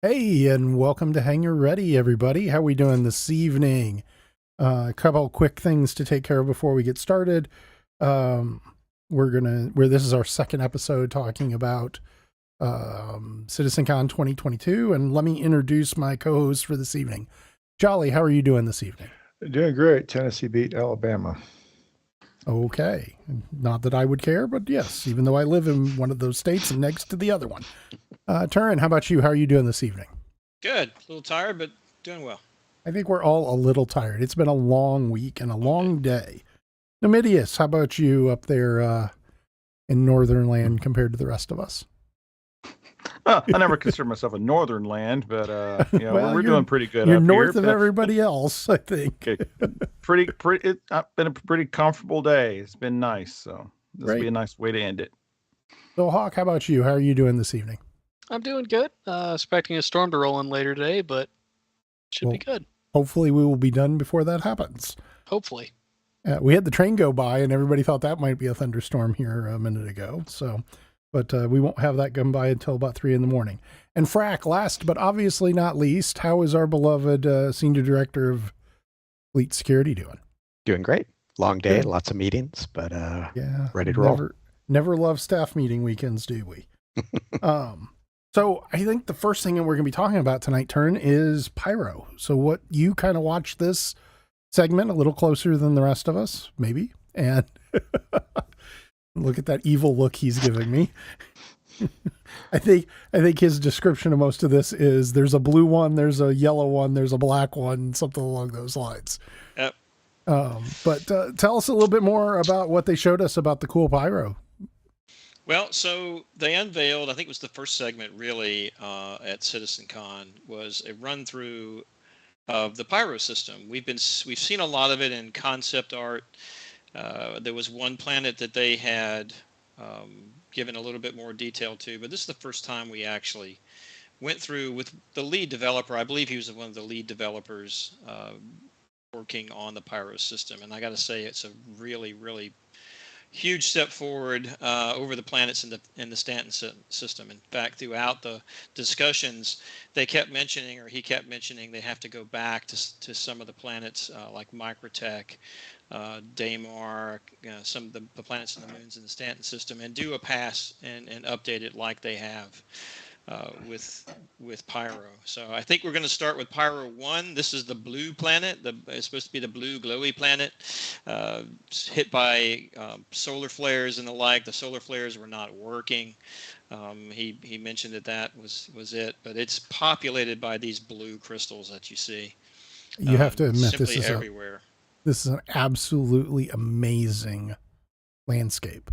Hey, and welcome to HangarReady, everybody. How we doing this evening? A couple quick things to take care of before we get started. Um, this is our second episode talking about CitizenCon 2022, and let me introduce my co-host for this evening. Jolly, how are you doing this evening? Doing great. Tennessee beat Alabama. Okay, not that I would care, but yes, even though I live in one of those states and next to the other one. Turin, how about you? How are you doing this evening? Good. A little tired, but doing well. I think we're all a little tired. It's been a long week and a long day. Numidius, how about you up there in northern land compared to the rest of us? Well, I never consider myself a northern land, but Well, we're doing pretty good. You're up north here. of everybody else, I think. Okay. It's been a pretty comfortable day. It's been nice, so this will be a nice way to end it. So, Hawk, how about you? How are you doing this evening? I'm doing good. Expecting a storm to roll in later today, but should be good. Hopefully we will be done before that happens. Hopefully. We had the train go by and everybody thought that might be a thunderstorm here a minute ago. But we won't have that come by until about 3 a.m. And Frack, last but obviously not least, how is our beloved Senior Director of Fleet Security doing? Doing great. Long day, Good. lots of meetings, but ready to roll. Never love staff meeting weekends, do we? So I think the first thing that we're going to be talking about tonight, Turn, is Pyro. So what you kind of watched this segment a little closer than the rest of us, maybe, and look at that evil look he's giving me. I think his description of most of this is there's a blue one, there's a yellow one, there's a black one, something along those lines. Yep. But tell us a little bit more about what they showed us about the cool Pyro. Well, so they unveiled, I think it was the first segment really at CitizenCon, was a run through of the Pyro system. We've seen a lot of it in concept art. There was one planet that they had given a little bit more detail to, but this is the first time we actually went through with the lead developer. I believe he was one of the lead developers working on the Pyro system, and I got to say it's a really, really huge step forward over the planets in the Stanton system. In fact, throughout the discussions, he kept mentioning they have to go back to some of the planets like Microtech, Daymar, some of the planets and the moons in the Stanton system, and do a pass and update it like they have with Pyro. So I think we're going to start with Pyro 1. This is the blue planet. It's supposed to be the blue glowy planet, hit by solar flares and the like. The solar flares were not working. He mentioned that was it, but it's populated by these blue crystals that you see. You have to admit this is everywhere. This is an absolutely amazing landscape.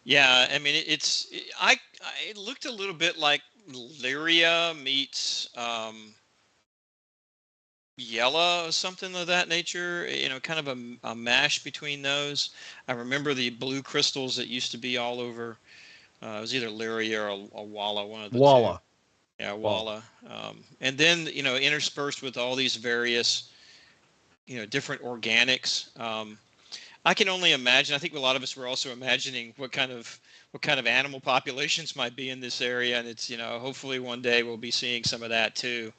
Yeah, I mean it looked a little bit like Lyria meets Yella or something of that nature. Kind of a mash between those. I remember the blue crystals that used to be all over. It was either Lyria or Walla, one of the Walla. two. Yeah, Walla. And then interspersed with all these various different organics. I can only imagine. I think a lot of us were also imagining what kind of animal populations might be in this area, and it's hopefully one day we'll be seeing some of that too.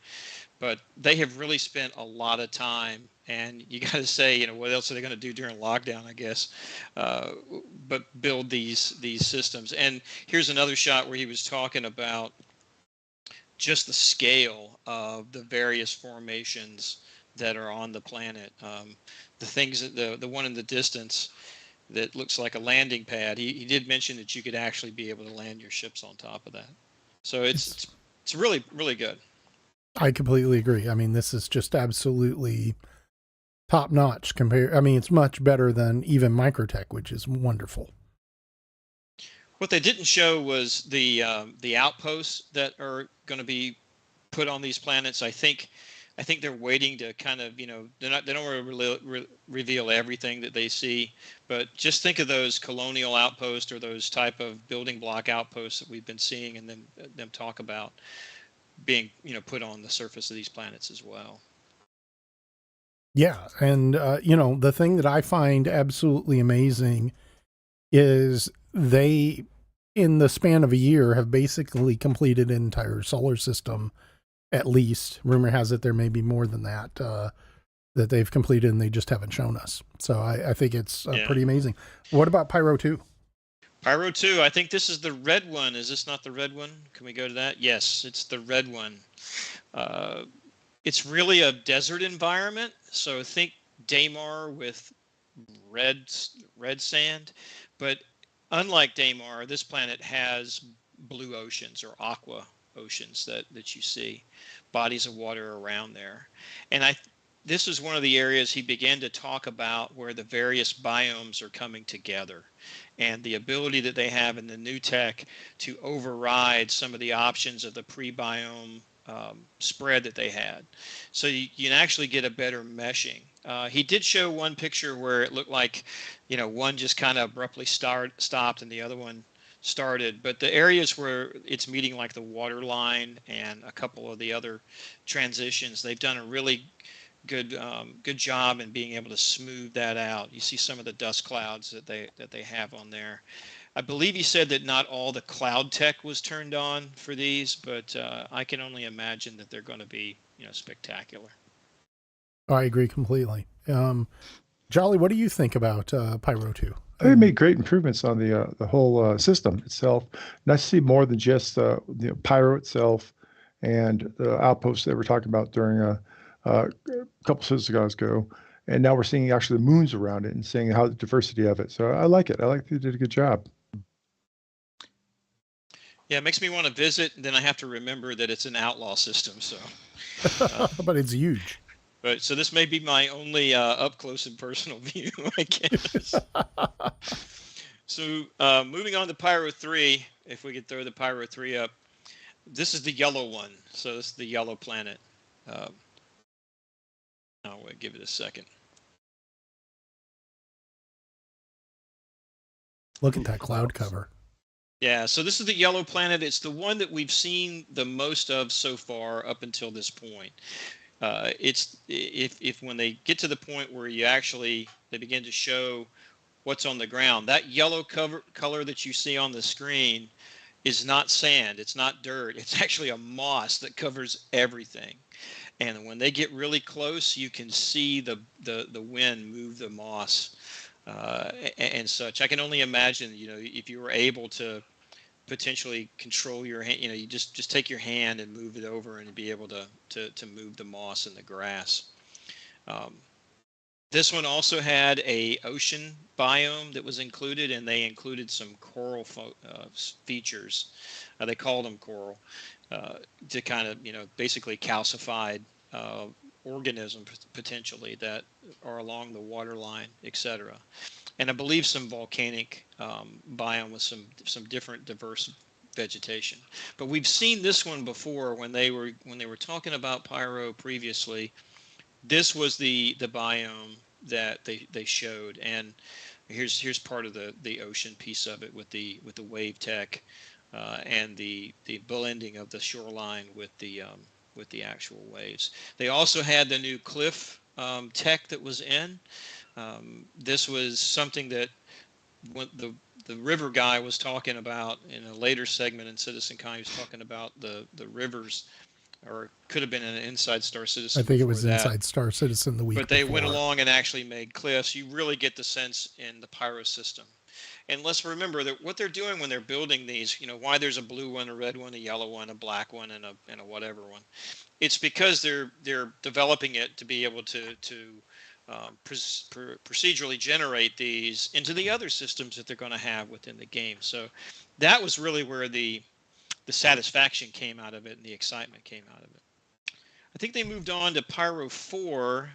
But they have really spent a lot of time, and you got to say, what else are they going to do during lockdown? I guess, but build these systems. And here's another shot where he was talking about just the scale of the various formations that are on the planet. The things that the one in the distance that looks like a landing pad. He did mention that you could actually be able to land your ships on top of that. So it's really, really good. I completely agree. I mean, this is just absolutely top notch it's much better than even Microtech, which is wonderful. What they didn't show was the outposts that are going to be put on these planets. I think they're waiting to kind of, they don't want to reveal everything that they see, but just think of those colonial outposts or those type of building block outposts that we've been seeing and them talk about being, put on the surface of these planets as well. Yeah. And, the thing that I find absolutely amazing is they in the span of a year, have basically completed an entire solar system, at least. Rumor has it there may be more than that, that they've completed and they just haven't shown us. So I think it's pretty amazing. What about Pyro 2? Pyro 2, I think this is the red one. Is this not the red one? Can we go to that? Yes, it's the red one. It's really a desert environment. So think Daymar with red sand. But unlike Daymar, this planet has blue oceans or aqua oceans that you see, bodies of water around there. And this is one of the areas he began to talk about where the various biomes are coming together and the ability that they have in the new tech to override some of the options of the pre-biome spread that they had. So you can actually get a better meshing. He did show one picture where it looked like, one just kind of abruptly stopped and the other one started, but the areas where it's meeting like the water line and a couple of the other transitions, they've done a really good job in being able to smooth that out. You see some of the dust clouds that they have on there. I believe he said that not all the cloud tech was turned on for these, but I can only imagine that they're going to be spectacular. I agree completely. Jolly, what do you think about Pyro 2? They made great improvements on the whole system itself. Nice to see more than just Pyro itself and the outposts that we're talking about during a couple seasons ago. And now we're seeing actually the moons around it and seeing how the diversity of it. So I like it. I like they did a good job. Yeah, it makes me want to visit. And then I have to remember that it's an outlaw system. So, but it's huge. But so this may be my only up close and personal view, I guess. So moving on to Pyro 3, if we could throw the Pyro 3 up. This is the yellow one. So this is the yellow planet. I'll give it a second. Look at that cloud cover. Yeah, so this is the yellow planet. It's the one that we've seen the most of so far up until this point. It's if when they get to the point where they begin to show what's on the ground, that yellow color that you see on the screen is not sand. It's not dirt. It's actually a moss that covers everything. And when they get really close, you can see the wind move the moss and such. I can only imagine, if you were able to potentially control your hand, you just take your hand and move it over and be able to move the moss and the grass. This one also had a ocean biome that was included, and they included some coral features. They called them coral to kind of, basically calcified organisms potentially that are along the water line, etc. And I believe some volcanic biome with some different diverse vegetation. But we've seen this one before when they were talking about Pyro previously. This was the biome that they showed, and here's part of the ocean piece of it with the wave tech and the blending of the shoreline with the actual waves. They also had the new cliff tech that was in. This was something that when the river guy was talking about in a later segment in CitizenCon. He was talking about the rivers, or it could have been an Inside Star Citizen. I think it was Inside Star Citizen the week But they before. went along and actually made cliffs. You really get the sense in the Pyro system. And let's remember that what they're doing when they're building these, why there's a blue one, a red one, a yellow one, a black one, and a whatever one. It's because they're developing it to be able to procedurally generate these into the other systems that they're going to have within the game. So that was really where the satisfaction came out of it and the excitement came out of it. I think they moved on to Pyro 4.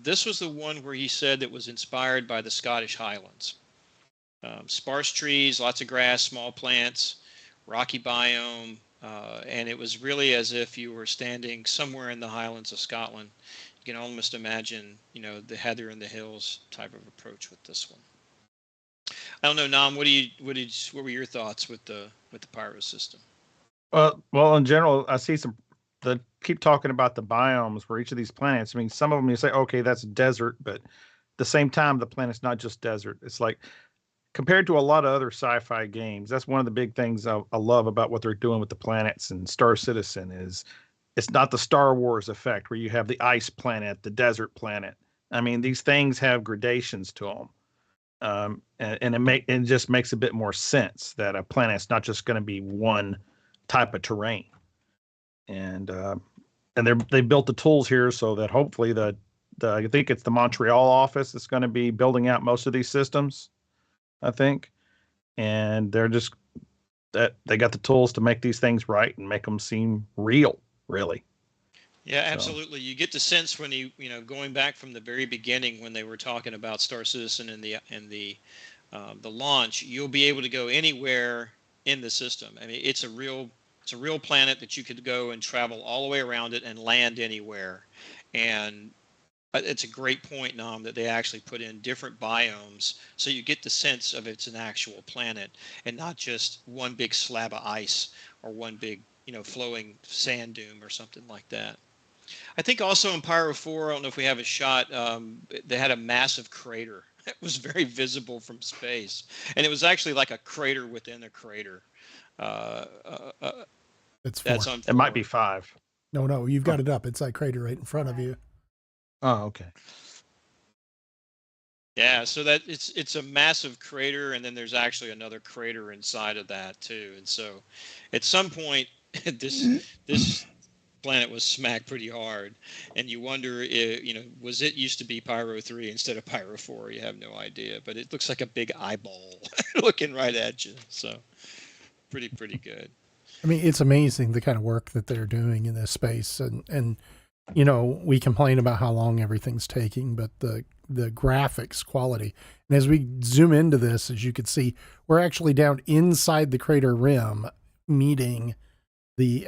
This was the one where he said it was inspired by the Scottish Highlands. Sparse trees, lots of grass, small plants, rocky biome, and it was really as if you were standing somewhere in the Highlands of Scotland. You can almost imagine, the heather in the hills type of approach with this one. I don't know, Nam. What were your thoughts with the Pyro system? Well, in general, I see keep talking about the biomes where each of these planets. I mean, some of them you say, okay, that's desert, but at the same time, the planet's not just desert. It's like compared to a lot of other sci-fi games, that's one of the big things I love about what they're doing with the planets and Star Citizen is it's not the Star Wars effect where you have the ice planet, the desert planet. I mean, these things have gradations to them. And it just makes a bit more sense that a planet's not just going to be one type of terrain. And they built the tools here so that hopefully I think it's the Montreal office that's going to be building out most of these systems, I think. And they're just that they got the tools to make these things right and make them seem real, really. Yeah, absolutely. You get the sense when going back from the very beginning when they were talking about Star Citizen and the launch, you'll be able to go anywhere in the system. I mean, it's a real planet that you could go and travel all the way around it and land anywhere. And it's a great point, Nam, that they actually put in different biomes so you get the sense of it's an actual planet and not just one big slab of ice or one big, flowing sand dune or something like that. I think also in Pyro 4, I don't know if we have a shot, they had a massive crater. It was very visible from space. And it was actually like a crater within a crater. That's on 4. It might be 5. No, you've got it up. It's that crater right in front of you. Oh, okay. Yeah, so that it's a massive crater, and then there's actually another crater inside of that too. And so, at some point, this planet was smacked pretty hard, and you wonder if was it used to be Pyro 3 instead of Pyro 4? You have no idea, but it looks like a big eyeball looking right at you. So, pretty good. I mean, it's amazing the kind of work that they're doing in this space, and we complain about how long everything's taking, but the graphics quality. And as we zoom into this, as you can see, we're actually down inside the crater rim, meeting the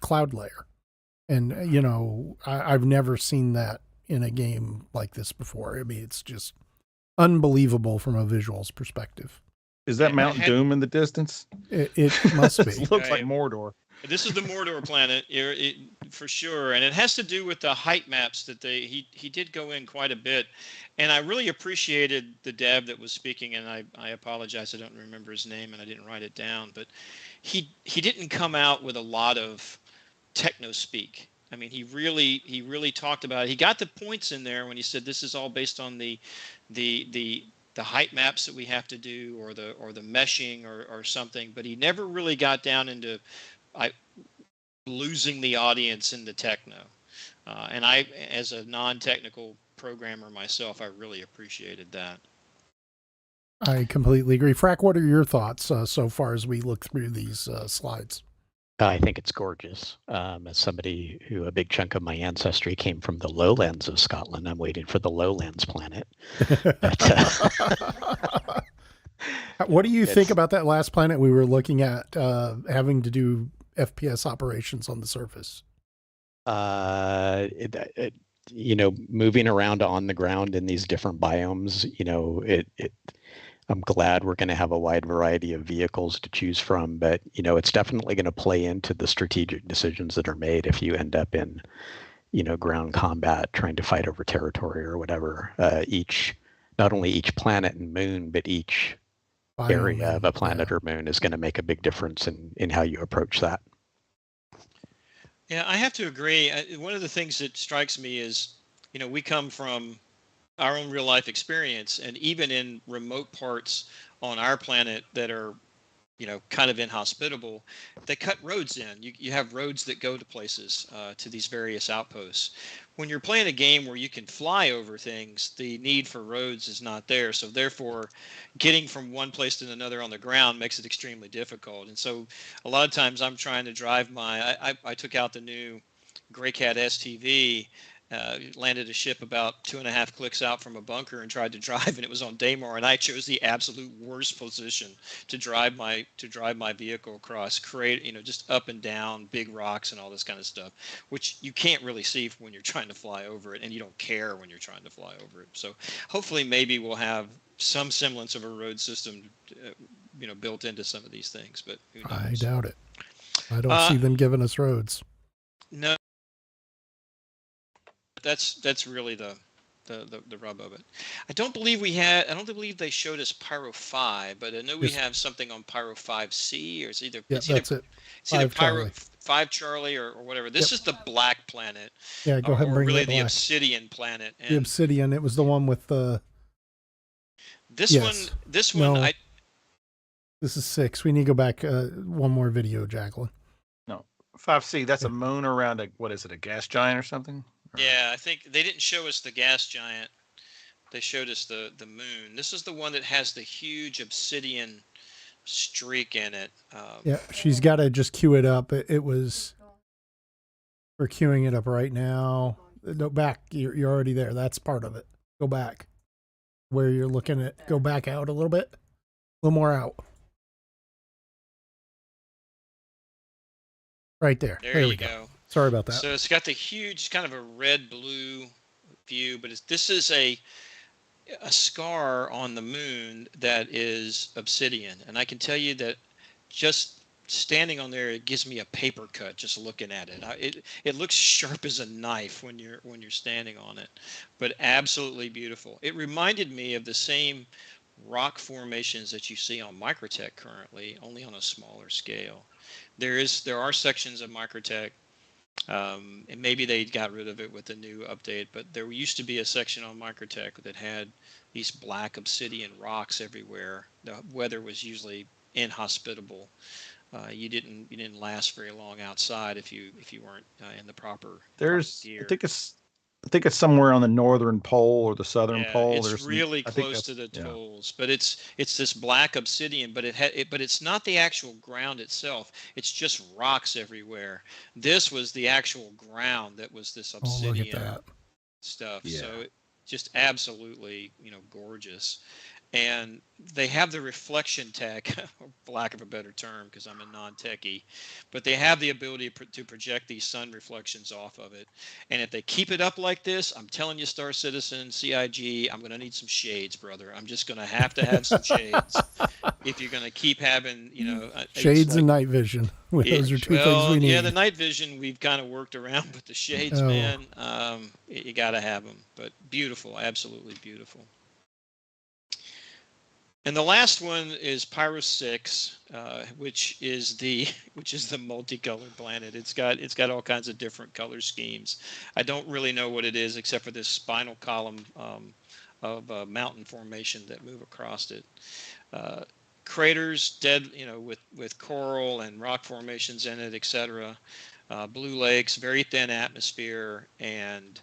cloud layer. And I've never seen that in a game like this before. I mean, it's just unbelievable from a visuals perspective. Is that Mount Doom in the distance? It must be. It looks like Mordor. This is the Mordor planet, for sure, and it has to do with the height maps that he did go in quite a bit, and I really appreciated the dev that was speaking, and I apologize, I don't remember his name, and I didn't write it down, but he didn't come out with a lot of techno speak. I mean, he really talked about it. He got the points in there when he said this is all based on the height maps that we have to do, or the meshing or something, but he never really got down into losing the audience in the techno. And I, as a non-technical programmer myself, I really appreciated that. I completely agree. Frack, what are your thoughts so far as we look through these slides? I think it's gorgeous. As somebody who a big chunk of my ancestry came from the lowlands of Scotland, I'm waiting for the lowlands planet. But, what do you think about that last planet we were looking at having to do FPS operations on the surface? Moving around on the ground in these different biomes, I'm glad we're going to have a wide variety of vehicles to choose from, but it's definitely going to play into the strategic decisions that are made if you end up in, ground combat trying to fight over territory or whatever. Not only each planet and moon, but each area of a planet or moon is going to make a big difference in how you approach that. Yeah, I have to agree. One of the things that strikes me is, we come from our own real life experience, and even in remote parts on our planet that are, kind of inhospitable, they cut roads in. You have roads that go to places, to these various outposts. When you're playing a game where you can fly over things, the need for roads is not there. So therefore, getting from one place to another on the ground makes it extremely difficult. And so a lot of times I'm trying to drive I took out the new Greycat STV, landed a ship about 2.5 clicks out from a bunker and tried to drive, and it was on Daymar, and I chose the absolute worst position to drive my vehicle across, just up and down big rocks and all this kind of stuff, which you can't really see when you're trying to fly over it, and you don't care when you're trying to fly over it. So hopefully maybe we'll have some semblance of a road system built into some of these things, but who knows? I doubt it. I don't see them giving us roads. No. That's really the rub of it. I don't believe they showed us Pyro 5, but I know we Yes. have something on Pyro 5C, or it's either Yeah, that's it. It's either 5 Pyro Charlie. 5 Charlie or whatever. This is the black planet. Yeah, go ahead and or bring really that the black. obsidian planet. The And obsidian. It was the one with the. this Yes. one, No. This is 6. We need to go back one more video, Jacqueline. No, 5C. That's a moon around a gas giant or something? yeah, I think they didn't show us the gas giant. They showed us the moon. This is the one that has the huge obsidian streak in it. Yeah, she's got to just cue it up. It was. We're queuing it up right now. No, back. You're already there. That's part of it. Go back. Where you're looking at. Go back out a little bit. A little more out. Right there. There you we go. Sorry about that. So it's got the huge kind of a red-blue view, but this is a scar on the moon that is obsidian. And I can tell you that just standing on there, it gives me a paper cut just looking at it. It looks sharp as a knife when you're standing on it, but absolutely beautiful. It reminded me of the same rock formations that you see on Microtech currently, only on a smaller scale. There are sections of Microtech, and maybe they got rid of it with the new update, but there used to be a section on Microtech that had these black obsidian rocks everywhere. The weather was usually inhospitable. You didn't last very long outside if you weren't in the proper gear. I think it's somewhere on the northern pole or the southern pole. It's really close to the poles, but it's this black obsidian, but but it's not the actual ground itself. It's just rocks everywhere. This was the actual ground that was this obsidian look at that stuff. Yeah. So it just absolutely, gorgeous. And they have the reflection tech, for lack of a better term, because I'm a non-techie, but they have the ability to project these sun reflections off of it. And if they keep it up like this, I'm telling you, Star Citizen, CIG, I'm going to need some shades, brother. I'm just going to have some shades if you're going to keep having, shades and night vision. Those are two things we need. Yeah, the night vision we've kind of worked around, but the shades, man, you got to have them. But beautiful, absolutely beautiful. And the last one is Pyro 6, which is the multicolored planet. It's got all kinds of different color schemes. I don't really know what it is except for this spinal column of mountain formation that move across it. Craters, dead, with coral and rock formations in it, etc. Blue lakes, very thin atmosphere, and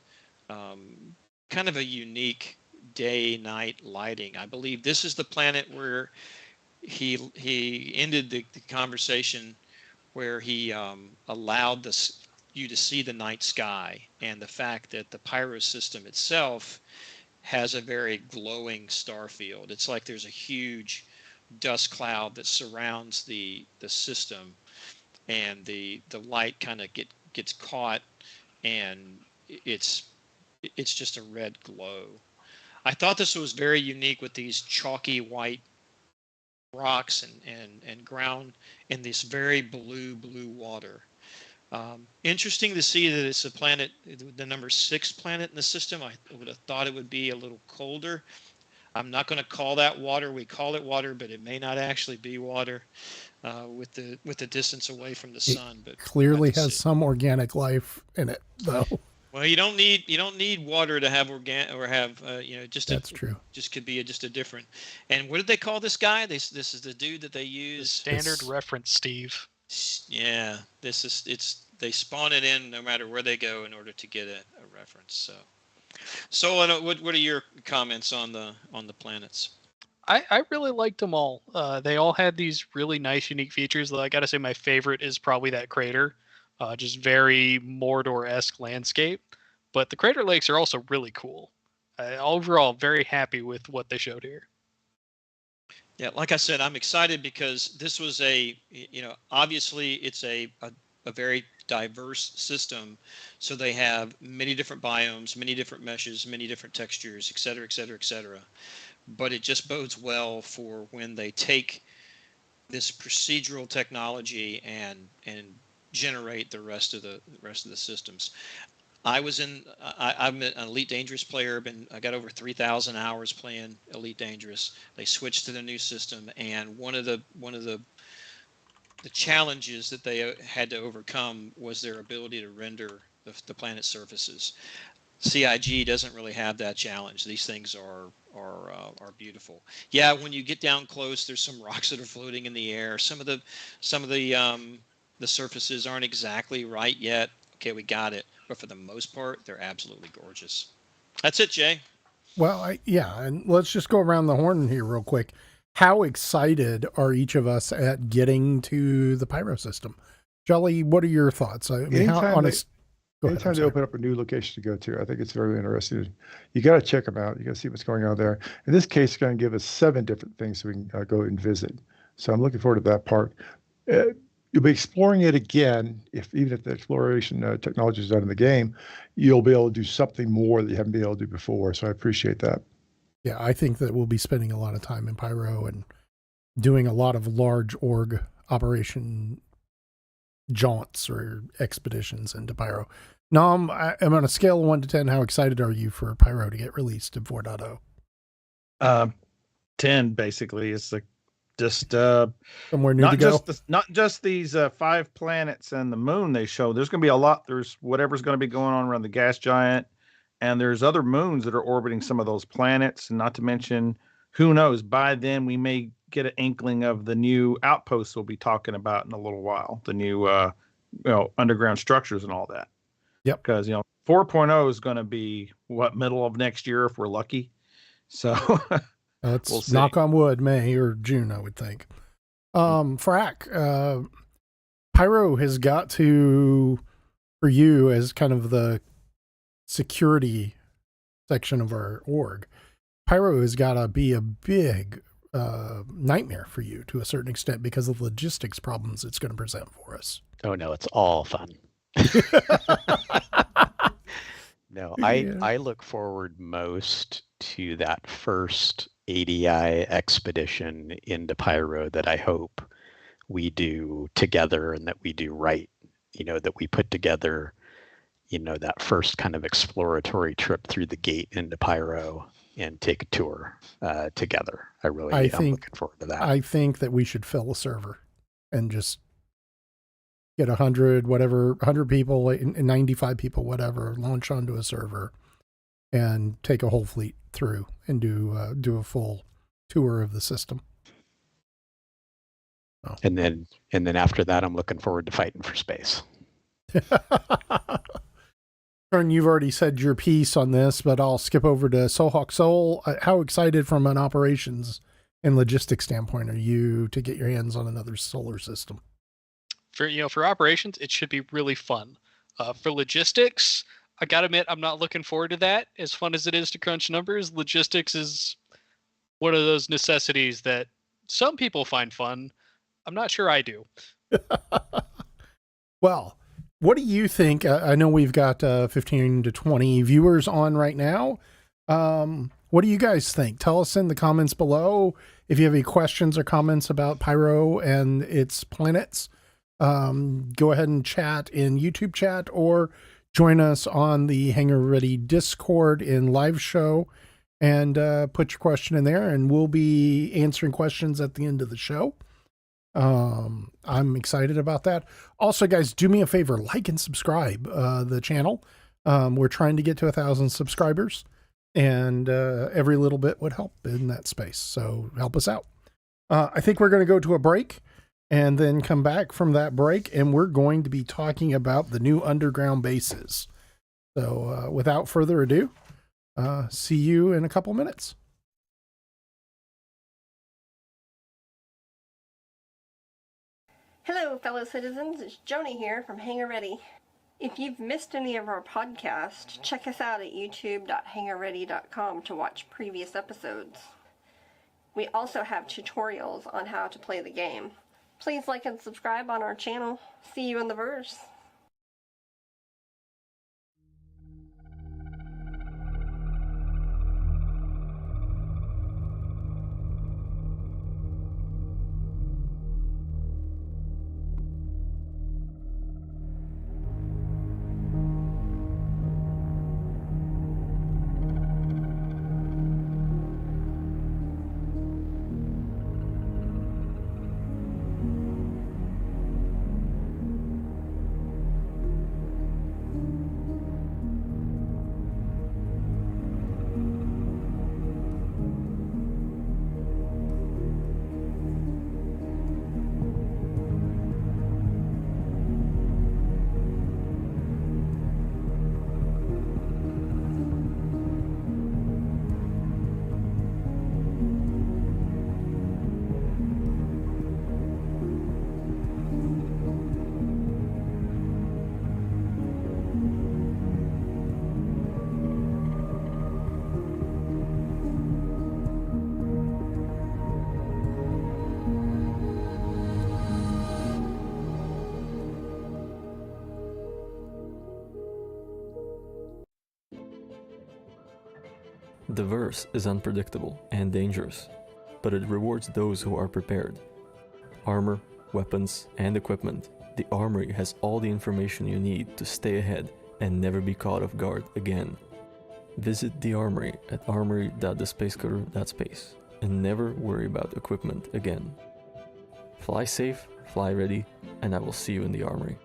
kind of a unique day-night lighting. I believe this is the planet where he ended the conversation where he allowed you to see the night sky, and the fact that the Pyro system itself has a very glowing star field. It's like there's a huge dust cloud that surrounds the system, and the light kind of gets caught, and it's just a red glow. I thought this was very unique with these chalky white rocks and ground in this very blue water. Interesting to see that it's a planet, the number 6 planet in the system. I would have thought it would be a little colder. I'm not going to call that water. We call it water, but it may not actually be water with the distance away from the sun. But clearly has some organic life in it, though. Well, you don't need water to have organic or have That's true. Just could be just a different. And what did they call this guy? This is the dude that they use. Standard reference, Steve. Yeah, they spawn it in no matter where they go in order to get a reference. So what are your comments on the planets? I really liked them all. They all had these really nice, unique features. I got to say, my favorite is probably that crater. Just very Mordor-esque landscape. But the Crater Lakes are also really cool. Overall, very happy with what they showed here. Yeah, like I said, I'm excited because this was obviously it's a very diverse system. So they have many different biomes, many different meshes, many different textures, et cetera, et cetera, et cetera. But it just bodes well for when they take this procedural technology and generate the rest of the systems. I'm an Elite Dangerous player. I got over 3,000 hours playing Elite Dangerous. They switched to the new system, and one of the challenges that they had to overcome was their ability to render the planet's surfaces. CIG doesn't really have that challenge. These things are beautiful. Yeah, when you get down close, there's some rocks that are floating in the air. Some of the surfaces aren't exactly right yet. Okay, we got it. But for the most part, they're absolutely gorgeous. That's it, Jay. Well, and let's just go around the horn here real quick. How excited are each of us at getting to the Pyro system? Jolly, what are your thoughts? I mean, anytime they open up a new location to go to, I think it's very interesting. You got to check them out. You got to see what's going on there. In this case, it's going to give us 7 different things so we can go and visit. So I'm looking forward to that part. You'll be exploring it again. Even if the exploration technology is done in the game, you'll be able to do something more that you haven't been able to do before. So I appreciate that. Yeah, I think that we'll be spending a lot of time in Pyro and doing a lot of large org operation jaunts or expeditions into Pyro. Nom, I'm on a scale of 1 to 10. How excited are you for Pyro to get released in 4.0? 10 basically. It's like just somewhere new to go. Not just these 5 planets and the moon they show. There's going to be a lot. There's whatever's going to be going on around the gas giant, and there's other moons that are orbiting some of those planets. And not to mention, who knows? By then we may get an inkling of the new outposts we'll be talking about in a little while. The new underground structures and all that. Yep. Because 4.0 is going to be middle of next year if we're lucky. So let's we'll knock on wood, May or June, I would think. Frack, Pyro has got to, for you as kind of the security section of our org, Pyro has got to be a big nightmare for you to a certain extent because of the logistics problems it's going to present for us. Oh no, it's all fun. No, I look forward most to that first ADI expedition into Pyro that I hope we do together and that we do right. That we put together, that first kind of exploratory trip through the gate into Pyro and take a tour together. I'm looking forward to that. I think that we should fill a server and just get 100 people, 95 people, whatever, launch onto a server and take a whole fleet through and do a full tour of the system. Oh. And then after that, I'm looking forward to fighting for space. Turn, you've already said your piece on this, but I'll skip over to Soulhawk Soul. How excited from an operations and logistics standpoint are you to get your hands on another solar system? For operations, it should be really fun. For logistics, I gotta admit, I'm not looking forward to that. As fun as it is to crunch numbers, logistics is one of those necessities that some people find fun. I'm not sure I do. Well, what do you think? I know we've got 15 to 20 viewers on right now. What do you guys think? Tell us in the comments below if you have any questions or comments about Pyro and its planets. Go ahead and chat in YouTube chat or join us on the HangarReady Discord in live show and put your question in there, and we'll be answering questions at the end of the show. I'm excited about that. Also, guys, do me a favor, like and subscribe the channel. We're trying to get to 1,000 subscribers, and every little bit would help in that space. So help us out. I think we're going to go to a break and then come back from that break, and we're going to be talking about the new underground bases. So without further ado, see you in a couple minutes. Hello, fellow citizens. It's Joni here from HangarReady. If you've missed any of our podcasts, check us out at youtube.hangarready.com to watch previous episodes. We also have tutorials on how to play the game. Please like and subscribe on our channel. See you in the verse. The verse is unpredictable and dangerous, but it rewards those who are prepared. Armor, weapons, and equipment. The Armory has all the information you need to stay ahead and never be caught off guard again. Visit the Armory at armory.thespacecutter.space and never worry about equipment again. Fly safe, fly ready, and I will see you in the Armory.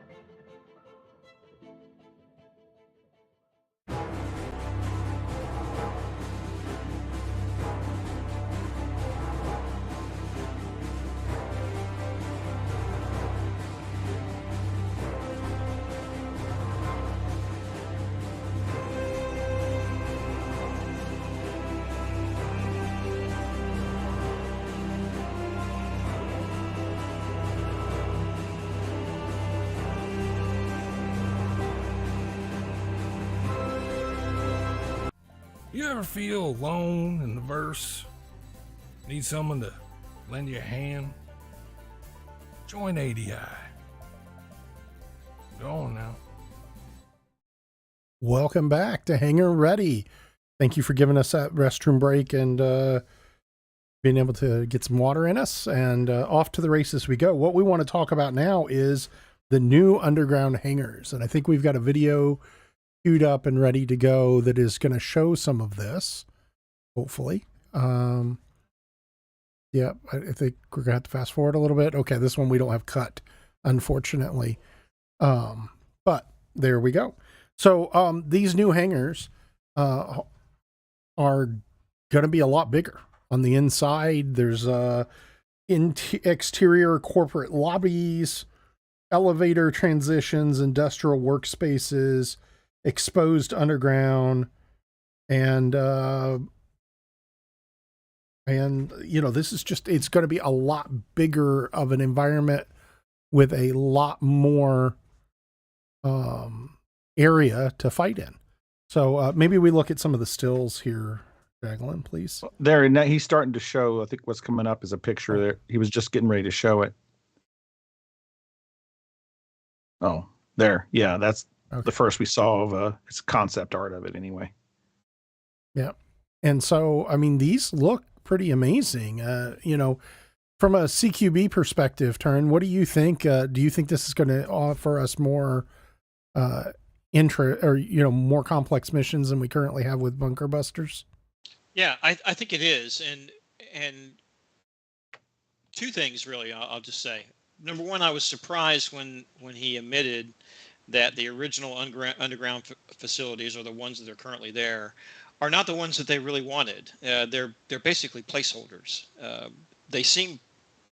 You ever feel alone in the verse? Need someone to lend you a hand? Join ADI. Go on now. Welcome back to Hangar Ready. Thank you for giving us that restroom break and being able to get some water in us, and off to the races we go. What we want to talk about now is the new underground hangars, and I think we've got a video queued up and ready to go that is going to show some of this, hopefully. Yeah, I think we're going to have to fast forward a little bit. Okay, this one we don't have cut, unfortunately. But there we go. So these new hangars are going to be a lot bigger. On the inside, there's exterior corporate lobbies, elevator transitions, industrial workspaces, exposed underground, and you know, this is just, it's going to be a lot bigger of an environment with a lot more area to fight in. So maybe we look at some of the stills here, Jacqueline, please. There, now he's starting to show. I think what's coming up is a picture there. He was just getting ready to show it. Oh, there. Yeah, that's okay. The first we saw of it's concept art of it anyway. Yeah. And so, I mean, these look pretty amazing. You know, from a CQB perspective, Turn, what do you think? Do you think this is going to offer us more more complex missions than we currently have with Bunker Busters? Yeah, I think it is. And two things really, I'll just say. Number one, I was surprised when he admitted that the original underground facilities, or the ones that are currently there, are not the ones that they really wanted. They're basically placeholders. They seem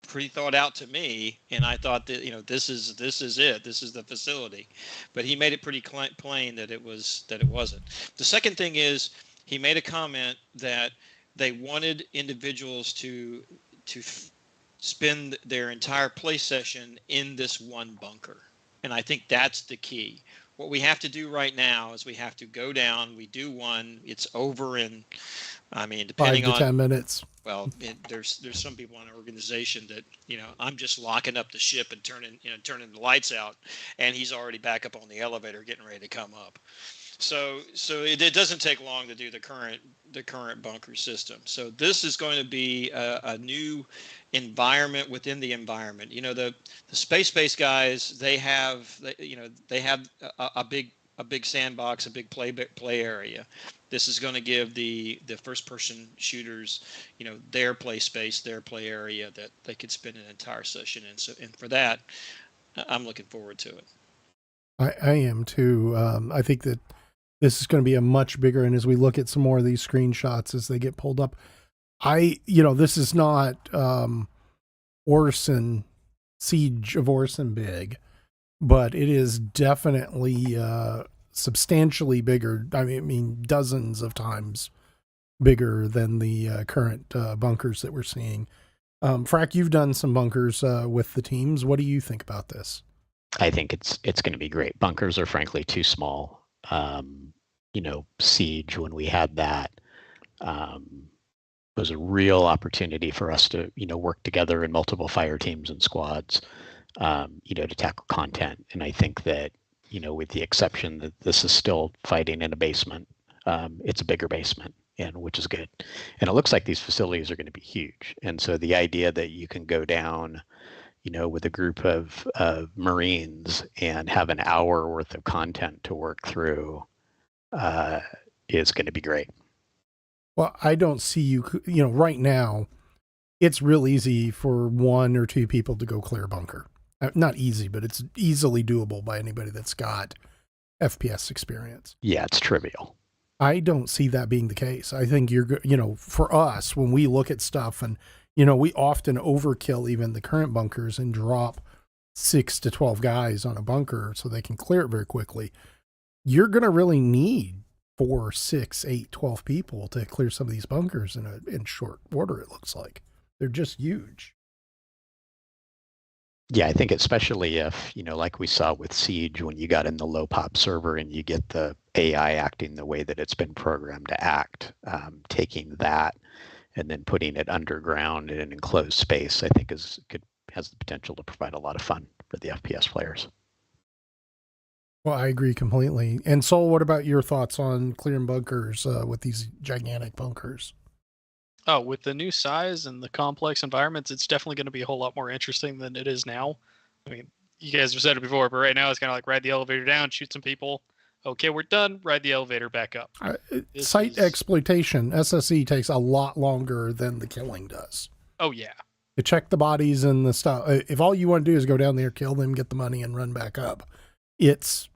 pretty thought out to me, and I thought that, you know, this is it. This is the facility. But he made it pretty plain that it wasn't. The second thing is, he made a comment that they wanted individuals to spend their entire play session in this one bunker. And I think that's the key. What we have to do right now is we have to go down. We do one. It's over in, I mean, depending 5 to 10 minutes. Well, there's some people in our organization that, you know, I'm just locking up the ship and turning the lights out, and he's already back up on the elevator getting ready to come up. So it doesn't take long to do the current bunker system. So this is going to be a new environment within the environment. You know, the space guys, they have a big sandbox, a big play area. This is going to give the first person shooters, you know, their play space, their play area that they could spend an entire session in. And for that, I'm looking forward to it. I am too. I think that this is going to be a much bigger, and as we look at some more of these screenshots as they get pulled up, this is not Orson, Siege of Orson big, but it is definitely substantially bigger. I mean, dozens of times bigger than the current bunkers that we're seeing. Frack, you've done some bunkers with the teams. What do you think about this? I think it's going to be great. Bunkers are frankly too small. Siege, when we had that, was a real opportunity for us to, work together in multiple fire teams and squads, to tackle content. And I think that, with the exception that this is still fighting in a basement, it's a bigger basement. and which is good. And it looks like these facilities are going to be huge. And so the idea that you can go down, with a group of Marines and have an hour worth of content to work through is going to be great. Well, I don't see you, right now, it's real easy for 1 or 2 people to go clear a bunker. Not easy, but it's easily doable by anybody that's got FPS experience. Yeah, it's trivial. I don't see that being the case. I think for us, when we look at stuff and, we often overkill even the current bunkers and drop 6 to 12 guys on a bunker so they can clear it very quickly. You're going to really need 4, 6, 8, 12 people to clear some of these bunkers in short order, it looks like. They're just huge. Yeah, I think especially if, like we saw with Siege, when you got in the low pop server and you get the AI acting the way that it's been programmed to act, taking that and then putting it underground in an enclosed space, I think has the potential to provide a lot of fun for the FPS players. Well, I agree completely. And Sol, what about your thoughts on clearing bunkers with these gigantic bunkers? Oh, with the new size and the complex environments, it's definitely going to be a whole lot more interesting than it is now. I mean, you guys have said it before, but right now it's kind of like ride the elevator down, shoot some people. Okay, we're done. Ride the elevator back up. Site exploitation, SSE, takes a lot longer than the killing does. Oh, yeah. To check the bodies and the stuff. If all you want to do is go down there, kill them, get the money, and run back up, it's,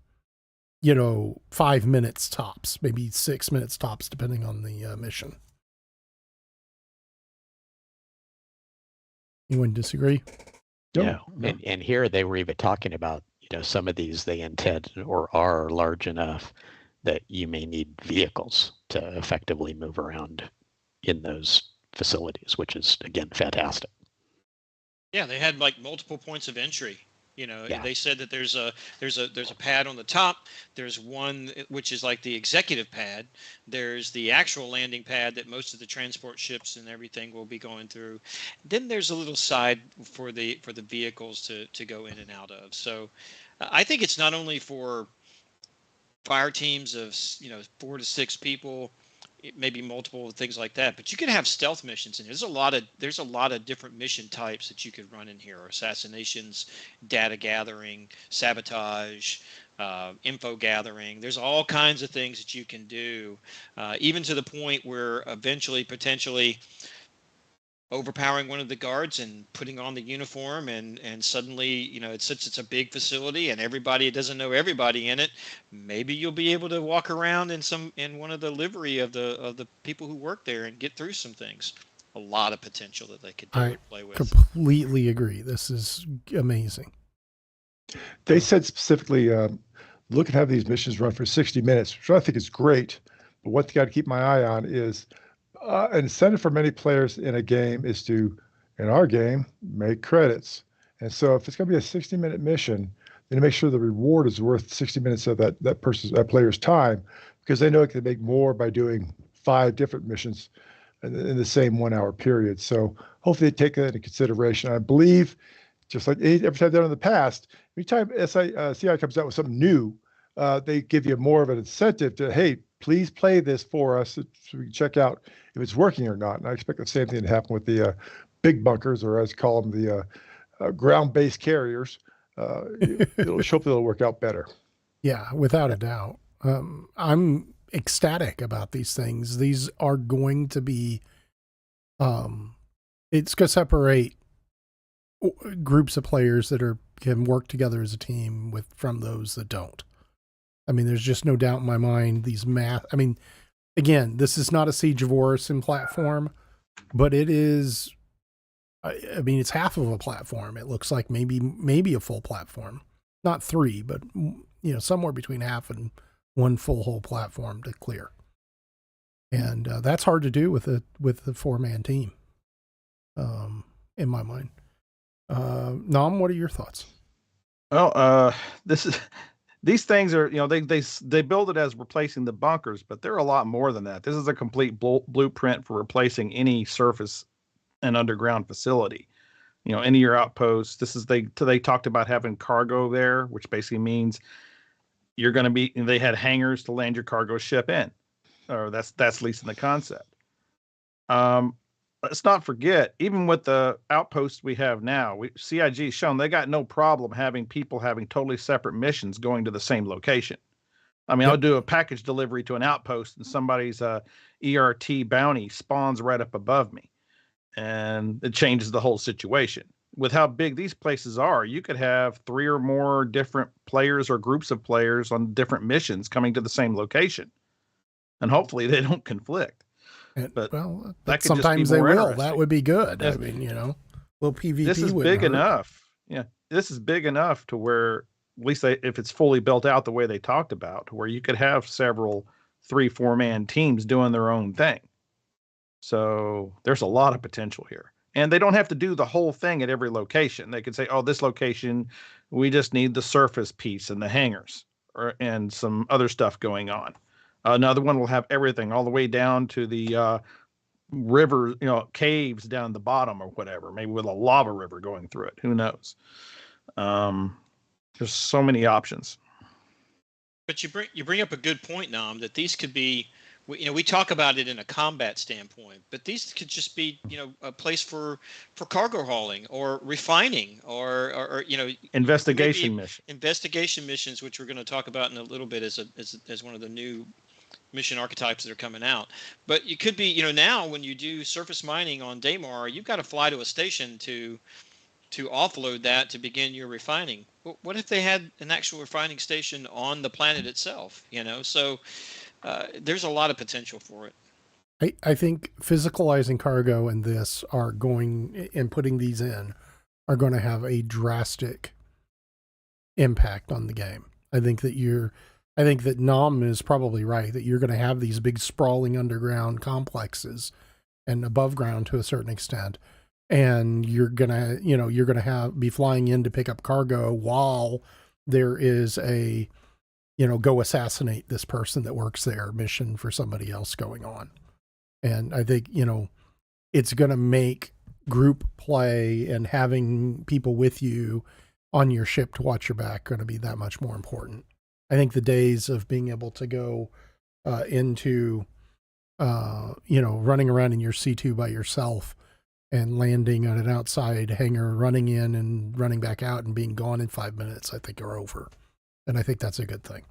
5 minutes tops, maybe 6 minutes tops, depending on the mission. Anyone disagree? No. And here they were even talking about, some of these they intend or are large enough that you may need vehicles to effectively move around in those facilities, which is, again, fantastic. Yeah, they had like multiple points of entry. Yeah. They said that there's a pad on the top. There's one which is like the executive pad. There's the actual landing pad that most of the transport ships and everything will be going through. Then there's a little side for the vehicles to go in and out of. So I think it's not only for fire teams of 4 to 6 people, maybe multiple things like that, but you can have stealth missions, and there's a lot of different mission types that you could run in here: assassinations, data gathering, sabotage, info gathering. There's all kinds of things that you can do, even to the point where eventually potentially overpowering one of the guards and putting on the uniform, and suddenly, since it's a big facility and everybody doesn't know everybody in it, maybe you'll be able to walk around in one of the livery of the people who work there and get through some things. A lot of potential that they could do and play with. Completely agree. This is amazing. They said specifically, look at how these missions run for 60 minutes, which I think is great. But what you got to keep my eye on is an incentive for many players in a game is to, in our game, make credits. And so if it's going to be a 60-minute mission, then make sure the reward is worth 60 minutes of that player's time, because they know it can make more by doing 5 different missions in the same 1 hour period. So hopefully they take that into consideration. I believe, just like every time they've done in the past, every time CI comes out with something new, they give you more of an incentive to, hey, please play this for us so we can check out if it's working or not. And I expect the same thing to happen with the big bunkers, or as I call them, the ground-based carriers. It'll work out better. Yeah, without a doubt. I'm ecstatic about these things. These are going to be, it's going to separate groups of players that can work together as a team from those that don't. I mean, there's just no doubt in my mind again, this is not a Siege of Orison platform, but it is, it's half of a platform. It looks like maybe a full platform, not 3, but somewhere between half and one full whole platform to clear. And that's hard to do with the 4-man team, in my mind. Nam, what are your thoughts? Well, these things are, they build it as replacing the bunkers, but they're a lot more than that. This is a complete blueprint for replacing any surface and underground facility. Any of your outposts. They talked about having cargo there, which basically means they had hangars to land your cargo ship in. or that's at least in the concept. Let's not forget, even with the outposts we have now, CIG shown they got no problem having people having totally separate missions going to the same location. I mean, I'll do a package delivery to an outpost and somebody's ERT bounty spawns right up above me, and it changes the whole situation. With how big these places are, you could have 3 or more different players or groups of players on different missions coming to the same location, and hopefully they don't conflict. But sometimes they will. That would be good. I mean, little PvP. This is big enough. Yeah, this is big enough to where, at least if it's fully built out the way they talked about, to where you could have several 3-4 man teams doing their own thing. So there's a lot of potential here. And they don't have to do the whole thing at every location. They could say, oh, this location, we just need the surface piece and the hangars and some other stuff going on. Another one will have everything all the way down to the river, caves down the bottom or whatever, maybe with a lava river going through it. Who knows? There's so many options. But you bring up a good point, Nam, that these could be, we talk about it in a combat standpoint, but these could just be, a place for cargo hauling or refining or investigation missions. Investigation missions, which we're going to talk about in a little bit as one of the new mission archetypes that are coming out. But you could be, now when you do surface mining on Daymar, you've got to fly to a station to offload that to begin your refining. What if they had an actual refining station on the planet itself? So there's a lot of potential for it. I think physicalizing cargo and this and putting these in are going to have a drastic impact on the game. I think that Nam is probably right, that you're going to have these big sprawling underground complexes and above ground to a certain extent. And you're going to be flying in to pick up cargo while there is a, go assassinate this person that works there mission for somebody else going on. And I think, it's going to make group play and having people with you on your ship to watch your back going to be that much more important. I think the days of being able to go into, running around in your C2 by yourself and landing on an outside hangar, running in and running back out and being gone in 5 minutes, I think are over. And I think that's a good thing.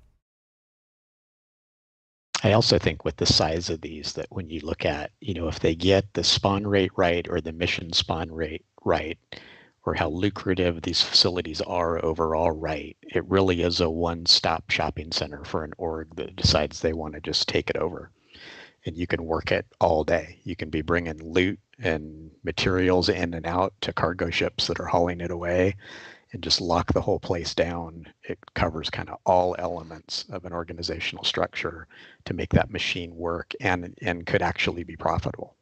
I also think with the size of these, that when you look at, if they get the spawn rate right or the mission spawn rate right, or how lucrative these facilities are overall right, it really is a one-stop shopping center for an org that decides they want to just take it over. And you can work it all day. You can be bringing loot and materials in and out to cargo ships that are hauling it away and just lock the whole place down. It covers kind of all elements of an organizational structure to make that machine work and could actually be profitable.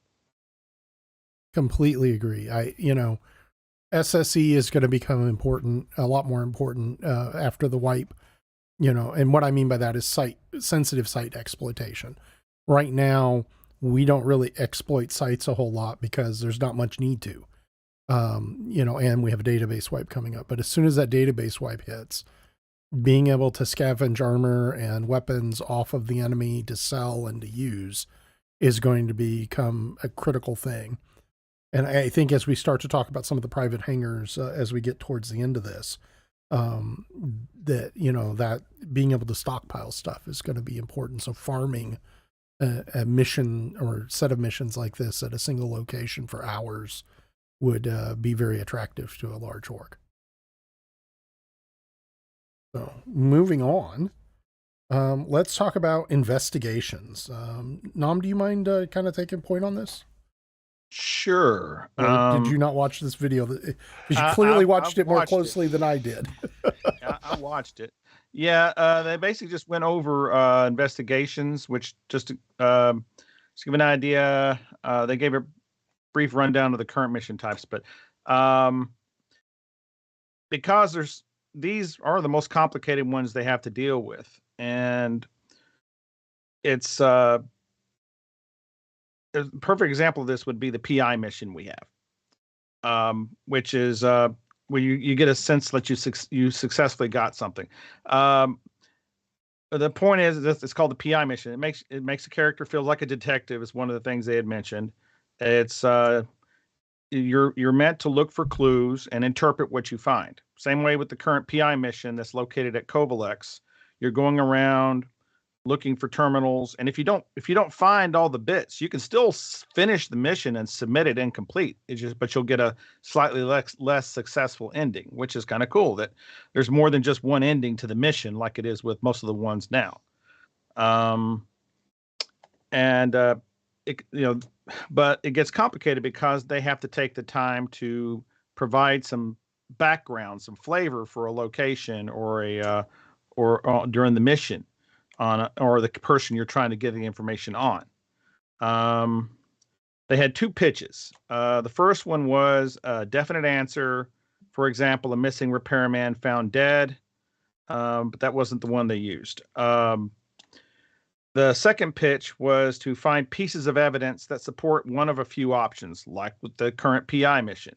Completely agree. SSE is going to become a lot more important after the wipe, and what I mean by that is sensitive site exploitation. Right now, we don't really exploit sites a whole lot because there's not much need to, and we have a database wipe coming up. But as soon as that database wipe hits, being able to scavenge armor and weapons off of the enemy to sell and to use is going to become a critical thing. And I think as we start to talk about some of the private hangars, as we get towards the end of this, that being able to stockpile stuff is going to be important. So farming a mission or set of missions like this at a single location for hours would be very attractive to a large org. So moving on, let's talk about investigations. Nam, do you mind kind of taking point on this? Sure. Did you not watch this video? Because you clearly watched it more closely than I did. I watched it. Yeah, they basically just went over investigations, which just to give an idea, they gave a brief rundown of the current mission types, but because these are the most complicated ones they have to deal with, and it's a perfect example of this would be the PI mission we have, which is where you get a sense that you successfully got something. the point is that it's called the PI mission. It makes the character feel like a detective. Is one of the things they had mentioned. It's you're meant to look for clues and interpret what you find. Same way with the current PI mission that's located at Kovalex. You're going around looking for terminals, and if you don't find all the bits, you can still finish the mission and submit it incomplete. But you'll get a slightly less successful ending, which is kind of cool. That there's more than just one ending to the mission, like it is with most of the ones now. But it gets complicated because they have to take the time to provide some background, some flavor for a location or during the mission or the person you're trying to get the information on. They had 2 pitches. The first one was a definite answer. For example, a missing repairman found dead, but that wasn't the one they used. The second pitch was to find pieces of evidence that support one of a few options, like with the current PI mission.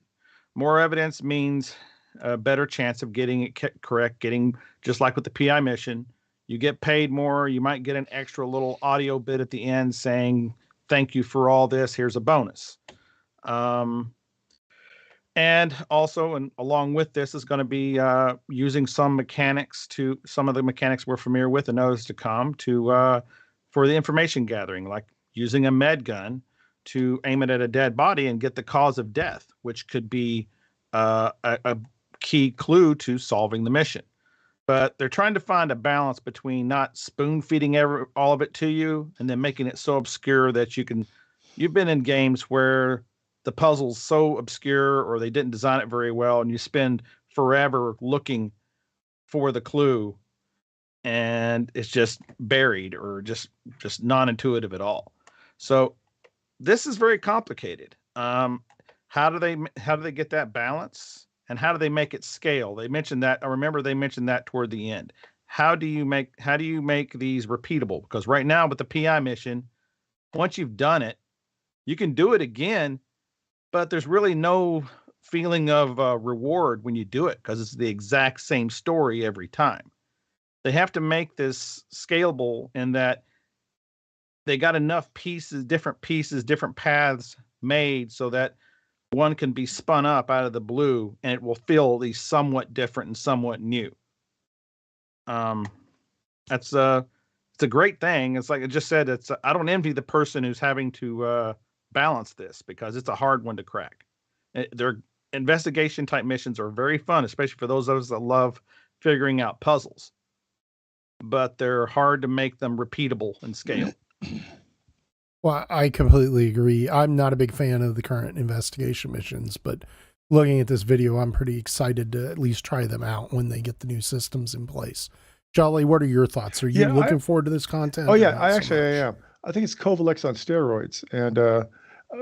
More evidence means a better chance of getting it correct, getting just like with the PI mission. You get paid more. You might get an extra little audio bit at the end saying, thank you for all this. Here's a bonus. And also, and along with this is going to be using some of the mechanics we're familiar with and those to come for the information gathering, like using a med gun to aim it at a dead body and get the cause of death, which could be a key clue to solving the mission. But they're trying to find a balance between not spoon feeding all of it to you and then making it so obscure that you've been in games where the puzzle's so obscure or they didn't design it very well and you spend forever looking for the clue and it's just buried or just non-intuitive at all. So this is very complicated. How do they get that balance? And how do they make it scale? They mentioned that. I remember they mentioned that toward the end. How do you make these repeatable? Because right now with the PI mission, once you've done it, you can do it again, but there's really no feeling of reward when you do it because it's the exact same story every time. They have to make this scalable in that they got enough pieces, different paths made so that one can be spun up out of the blue and it will feel at least somewhat different and somewhat new. It's a great thing. It's like I just said, I don't envy the person who's having to balance this because it's a hard one to crack. Their investigation type missions are very fun, especially for those of us that love figuring out puzzles, but they're hard to make them repeatable and scale. Well, I completely agree. I'm not a big fan of the current investigation missions, but looking at this video, I'm pretty excited to at least try them out when they get the new systems in place. Jolly, what are your thoughts? Are you looking forward to this content? Oh, yeah, I am. I think it's Kovalex on steroids. And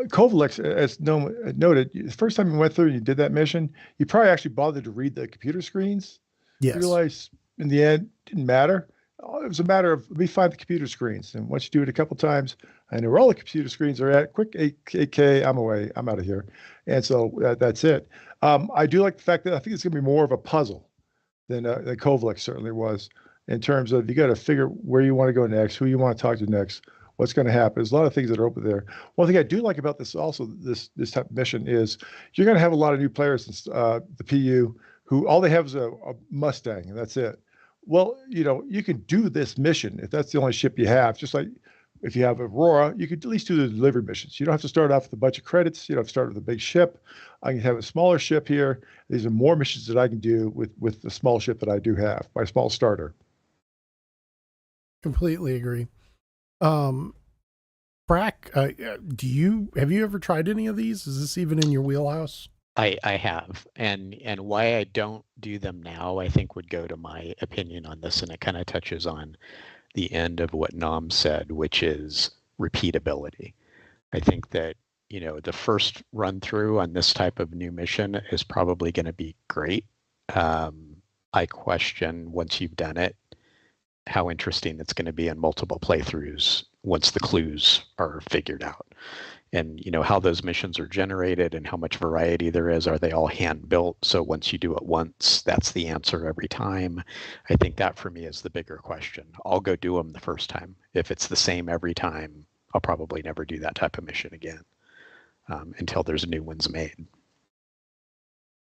Kovalex, as noted, the first time you went through and you did that mission, you probably actually bothered to read the computer screens. Yes. You realize in the end, it didn't matter. It was a matter of, let me find the computer screens. And once you do it a couple times, I know where all the computer screens are at. Quick 8K, I'm away. I'm out of here. And so that's it. I do like the fact that I think it's going to be more of a puzzle than Kovalex certainly was, in terms of you got to figure where you want to go next, who you want to talk to next, what's going to happen. There's a lot of things that are open there. One thing I do like about this also, this type of mission is you're going to have a lot of new players in the PU who all they have is a Mustang, and that's it. Well, you can do this mission if that's the only ship you have. Just like if you have Aurora, you could at least do the delivery missions. You don't have to start off with a bunch of credits. You don't have to start with a big ship. I can have a smaller ship here. These are more missions that I can do with the small ship that I do have, my small starter. Completely agree. Brack, have you ever tried any of these? Is this even in your wheelhouse? I have, and why I don't do them now, I think would go to my opinion on this, and it kind of touches on the end of what Nam said, which is repeatability. I think that, the first run through on this type of new mission is probably going to be great. I question, once you've done it, how interesting it's going to be in multiple playthroughs once the clues are figured out. and how those missions are generated and how much variety there is. Are they all hand built? So once you do it once, that's the answer every time. I think that for me is the bigger question. I'll go do them the first time. If it's the same every time, I'll probably never do that type of mission again until there's new ones made.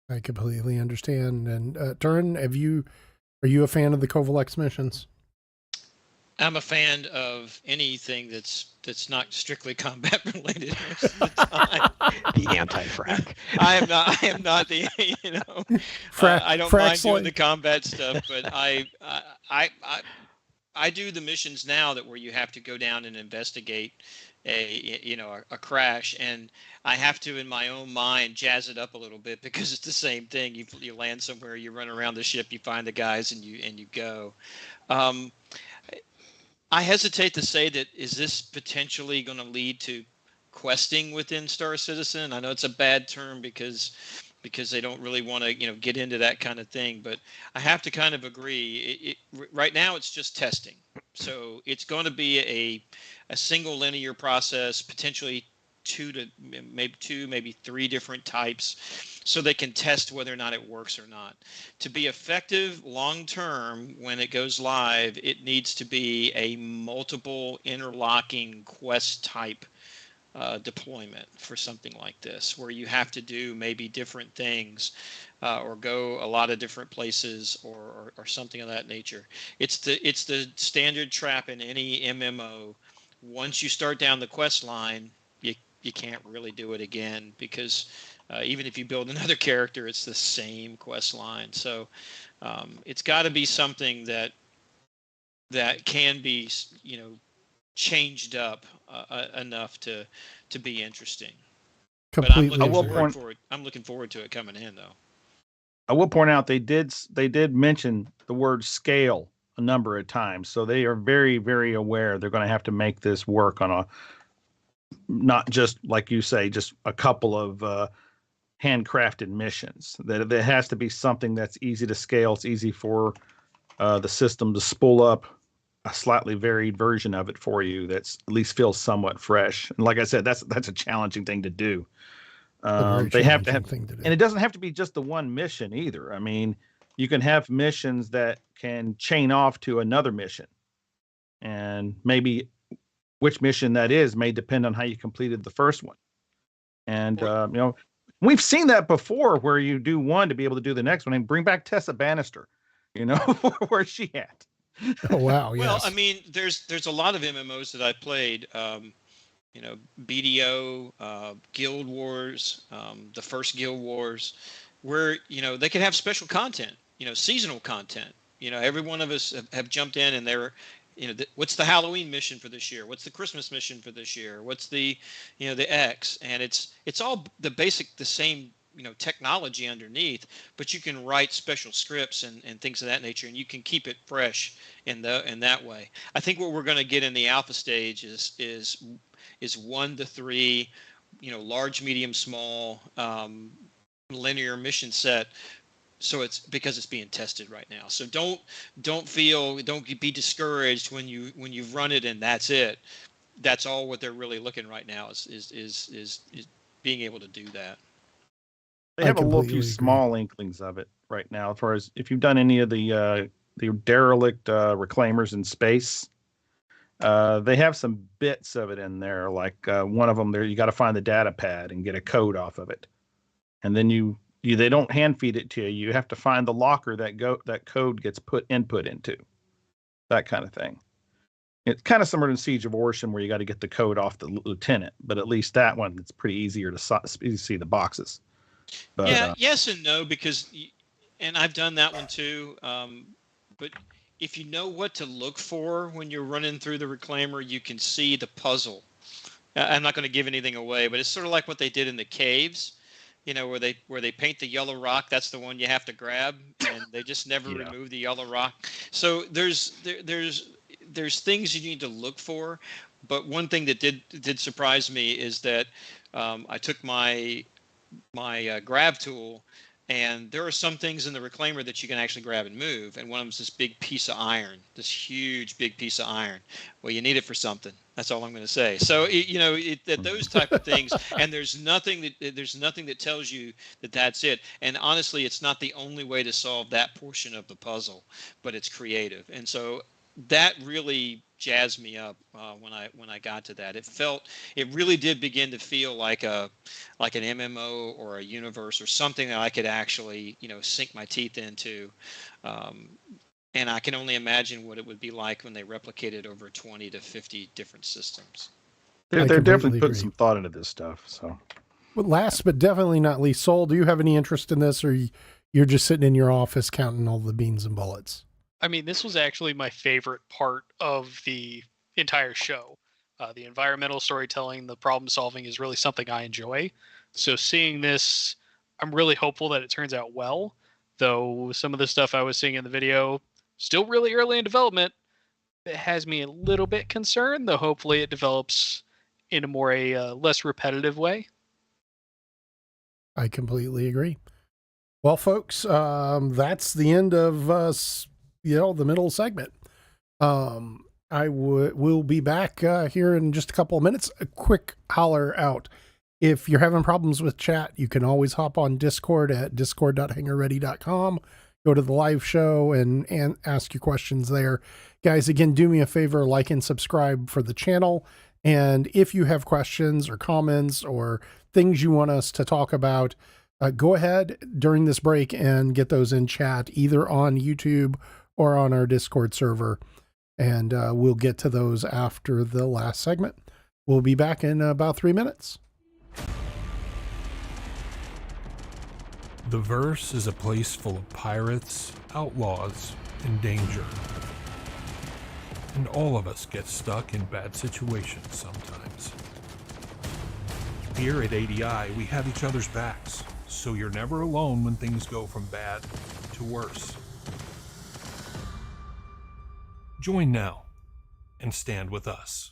I completely understand. And Turin, are you a fan of the Covalex missions? I'm a fan of anything that's not strictly combat related most of the time. The anti-frac. I am not the I don't mind doing the combat stuff, but I do the missions now that where you have to go down and investigate a crash, and I have to in my own mind jazz it up a little bit because it's the same thing. You land somewhere, you run around the ship, you find the guys, and you go. I hesitate to say that is this potentially going to lead to questing within Star Citizen. I know it's a bad term because they don't really want to get into that kind of thing, but I have to kind of agree. Right now it's just testing, so it's going to be a single linear process, potentially two, maybe three different types, so they can test whether or not it works or not. To be effective long term, when it goes live, it needs to be a multiple interlocking quest type deployment for something like this, where you have to do maybe different things or go a lot of different places or something of that nature. It's the standard trap in any MMO. Once you start down the quest line, you can't really do it again, because even if you build another character, it's the same quest line. So it's got to be something that can be changed up enough to be interesting. Completely. But I'm looking forward to it coming in, though. I will point out they did mention the word scale a number of times, so they are very, very aware they're going to have to make this work on not just, like you say, just a couple of handcrafted missions. That it has to be something that's easy to scale. It's easy for the system to spool up a slightly varied version of it for you that's at least feels somewhat fresh. And like I said, that's a challenging thing to do. They have to have, and it doesn't have to be just the one mission either. I mean, you can have missions that can chain off to another mission, and maybe which mission that is may depend on how you completed the first one. And we've seen that before, where you do one to be able to do the next one. And bring back Tessa Bannister. Where's she at? Oh wow! Yes. Well, I mean, there's a lot of MMOs that I played. BDO, Guild Wars, the first Guild Wars, where they could have special content, seasonal content. Every one of us have jumped in, and they're, what's the Halloween mission for this year? What's the Christmas mission for this year? What's the X? And it's all the same technology underneath, but you can write special scripts and things of that nature, and you can keep it fresh in that way. I think what we're going to get in the alpha stage is 1 to 3, large, medium, small, linear mission set. So it's because it's being tested right now. So don't be discouraged when you've run it and that's it. That's all what they're really looking right now is being able to do that. They have a few small inklings of it right now, as far as if you've done any of the derelict reclaimers in space. They have some bits of it in there, like one of them there. You got to find the data pad and get a code off of it, and then they don't hand feed it to you. You have to find the locker that code gets input into. That kind of thing. It's kind of similar to Siege of Orson, where you got to get the code off the lieutenant, but at least that one, it's pretty easier to see the boxes. But, yeah, yes and no, because, and I've done that one too. But if you know what to look for when you're running through the reclaimer, you can see the puzzle. I'm not going to give anything away, but it's sort of like what they did in the caves, where they paint the yellow rock. That's the one you have to grab, and they just never remove the yellow rock. So there's things you need to look for. But one thing that did surprise me is that I took my grav tool And there are some things in the reclaimer that you can actually grab and move. And one of them is this big piece of iron, this huge big piece of iron. Well, you need it for something. That's all I'm going to say. So, those type of things. And there's nothing that tells you that that's it. And honestly, it's not the only way to solve that portion of the puzzle, but it's creative. And so that really jazzed me up when I got to that. It really did begin to feel like an MMO or a universe or something that I could actually sink my teeth into, and I can only imagine what it would be like when they replicated over 20 to 50 different systems. They're definitely putting some thought into this stuff. So, well, last but definitely not least, Sol, do you have any interest in this, or you're just sitting in your office counting all the beans and bullets? I mean, this was actually my favorite part of the entire show. The environmental storytelling, the problem solving is really something I enjoy. So seeing this, I'm really hopeful that it turns out well, though some of the stuff I was seeing in the video, still really early in development, it has me a little bit concerned, though hopefully it develops in a more less repetitive way. I completely agree. Well, folks, that's the end of the middle segment. We'll be back here in just a couple of minutes. A quick holler out. If you're having problems with chat, you can always hop on Discord at discord.hangarready.com. Go to the live show and ask your questions there. Guys, again, do me a favor, like and subscribe for the channel. And if you have questions or comments or things you want us to talk about, go ahead during this break and get those in chat, either on YouTube or on our Discord server. And we'll get to those after the last segment. We'll be back in about 3 minutes. The verse is a place full of pirates, outlaws, and danger. And all of us get stuck in bad situations sometimes. Here at ADI, we have each other's backs, so you're never alone when things go from bad to worse. Join now and stand with us.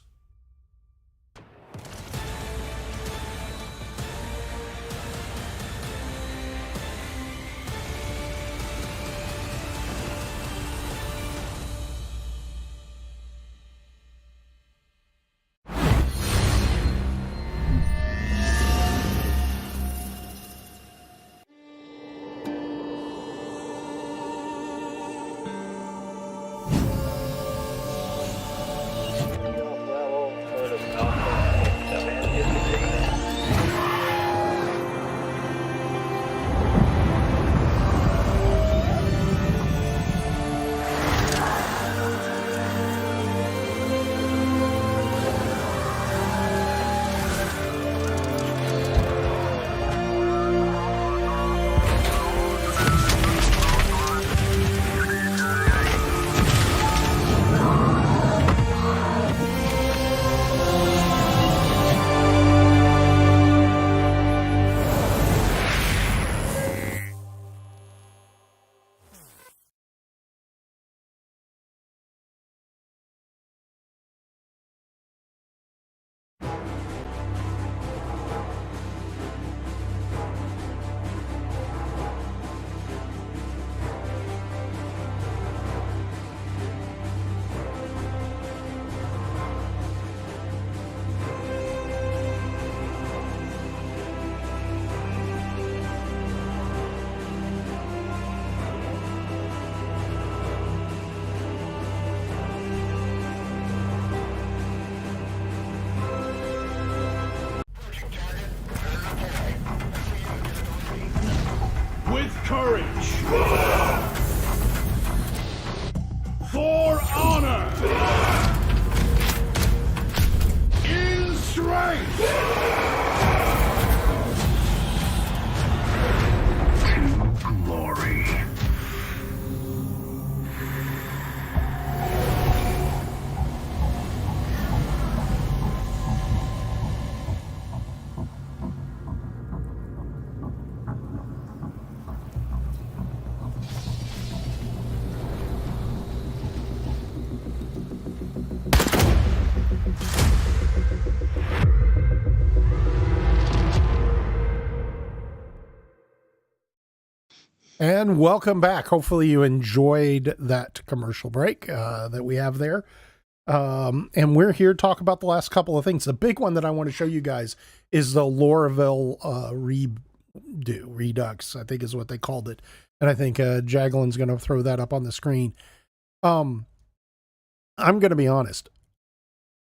Courage, for honor, in strength, to glory. And welcome back. Hopefully you enjoyed that commercial break that we have there. And we're here to talk about the last couple of things. The big one that I want to show you guys is the Lorville Redux, I think is what they called it. And I think Jaglin's going to throw that up on the screen. I'm going to be honest.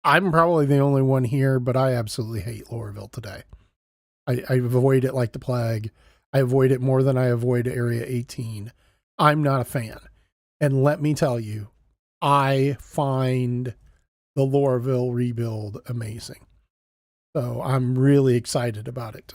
I'm probably the only one here, but I absolutely hate Lorville today. I avoid it like the plague. I avoid it more than I avoid Area 18. I'm not a fan. And let me tell you, I find the Lorville rebuild amazing. So I'm really excited about it.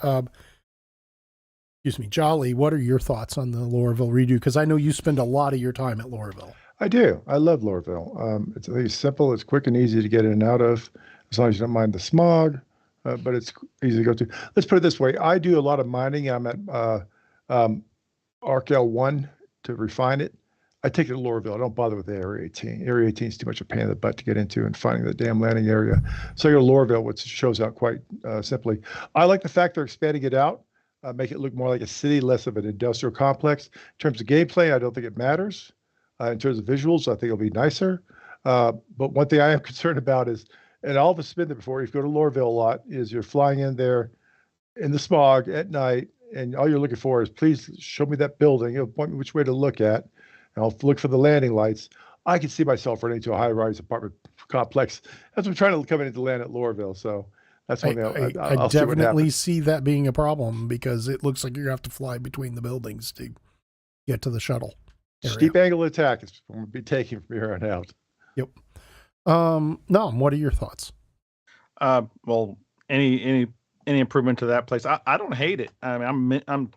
Excuse me, Jolly, what are your thoughts on the Lorville redo? Because I know you spend a lot of your time at Lorville. I do. I love Lorville. It's really simple. It's quick and easy to get in and out of, as long as you don't mind the smog. But it's easy to go to. Let's put it this way. I do a lot of mining. I'm at ArcL 1 to refine it. I take it to Lorville. I don't bother with the Area 18. Area 18 is too much a pain in the butt to get into and finding the damn landing area. So I go to Lorville, which shows out quite simply. I like the fact they're expanding it out, make it look more like a city, less of an industrial complex. In terms of gameplay, I don't think it matters. In terms of visuals, I think it'll be nicer. But one thing I am concerned about is, and all of us have been there before, if you go to Lorville a lot, is you're flying in there in the smog at night, and all you're looking for is, please show me that building. It'll point me which way to look at, and I'll look for the landing lights. I can see myself running into a high-rise apartment complex as I'm trying to come into land at Lorville. So that's one thing I'll definitely see that being a problem, because it looks like you have to fly between the buildings to get to the shuttle area. Steep angle attack is what we'll be taking from here on out. Yep. Noam, what are your thoughts? Well, any improvement to that place, I don't hate it. I mean, I'm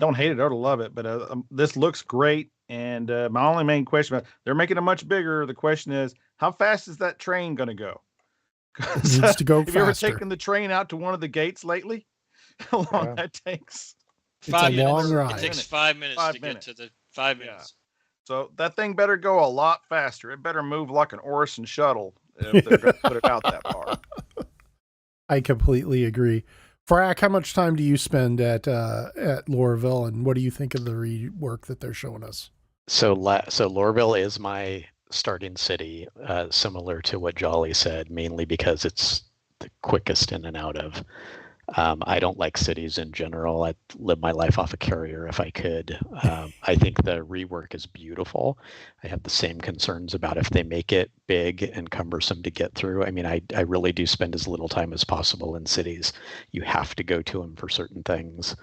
don't hate it or to love it, but this looks great. And my only main question, they're making it much bigger. The question is, how fast is that train going to go? It needs to go have faster. you ever taken the train out to one of the gates lately? How long that takes? It's a long ride. It takes 5 minutes to get to the 5 minutes. So that thing better go a lot faster. It better move like an Orison shuttle if they're going to put it out that far. I completely agree. Frack, how much time do you spend at Lorville, and what do you think of the rework that they're showing us? So Lorville is my starting city, similar to what Jolly said, mainly because it's the quickest in and out of. I don't like cities in general. I'd live my life off a carrier if I could. I think the rework is beautiful. I have the same concerns about if they make it big and cumbersome to get through. I mean, I really do spend as little time as possible in cities. You have to go to them for certain things.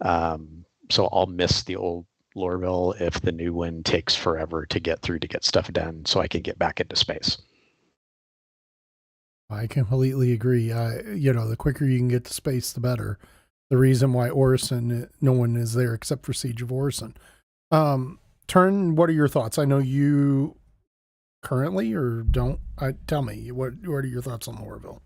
So I'll miss the old Lorville if the new one takes forever to get through to get stuff done so I can get back into space. I completely agree. The quicker you can get to space, the better. The reason why Orison, no one is there except for Siege of Orison. Turn, what are your thoughts? I know you currently or don't. Tell me, what are your thoughts on Lorville?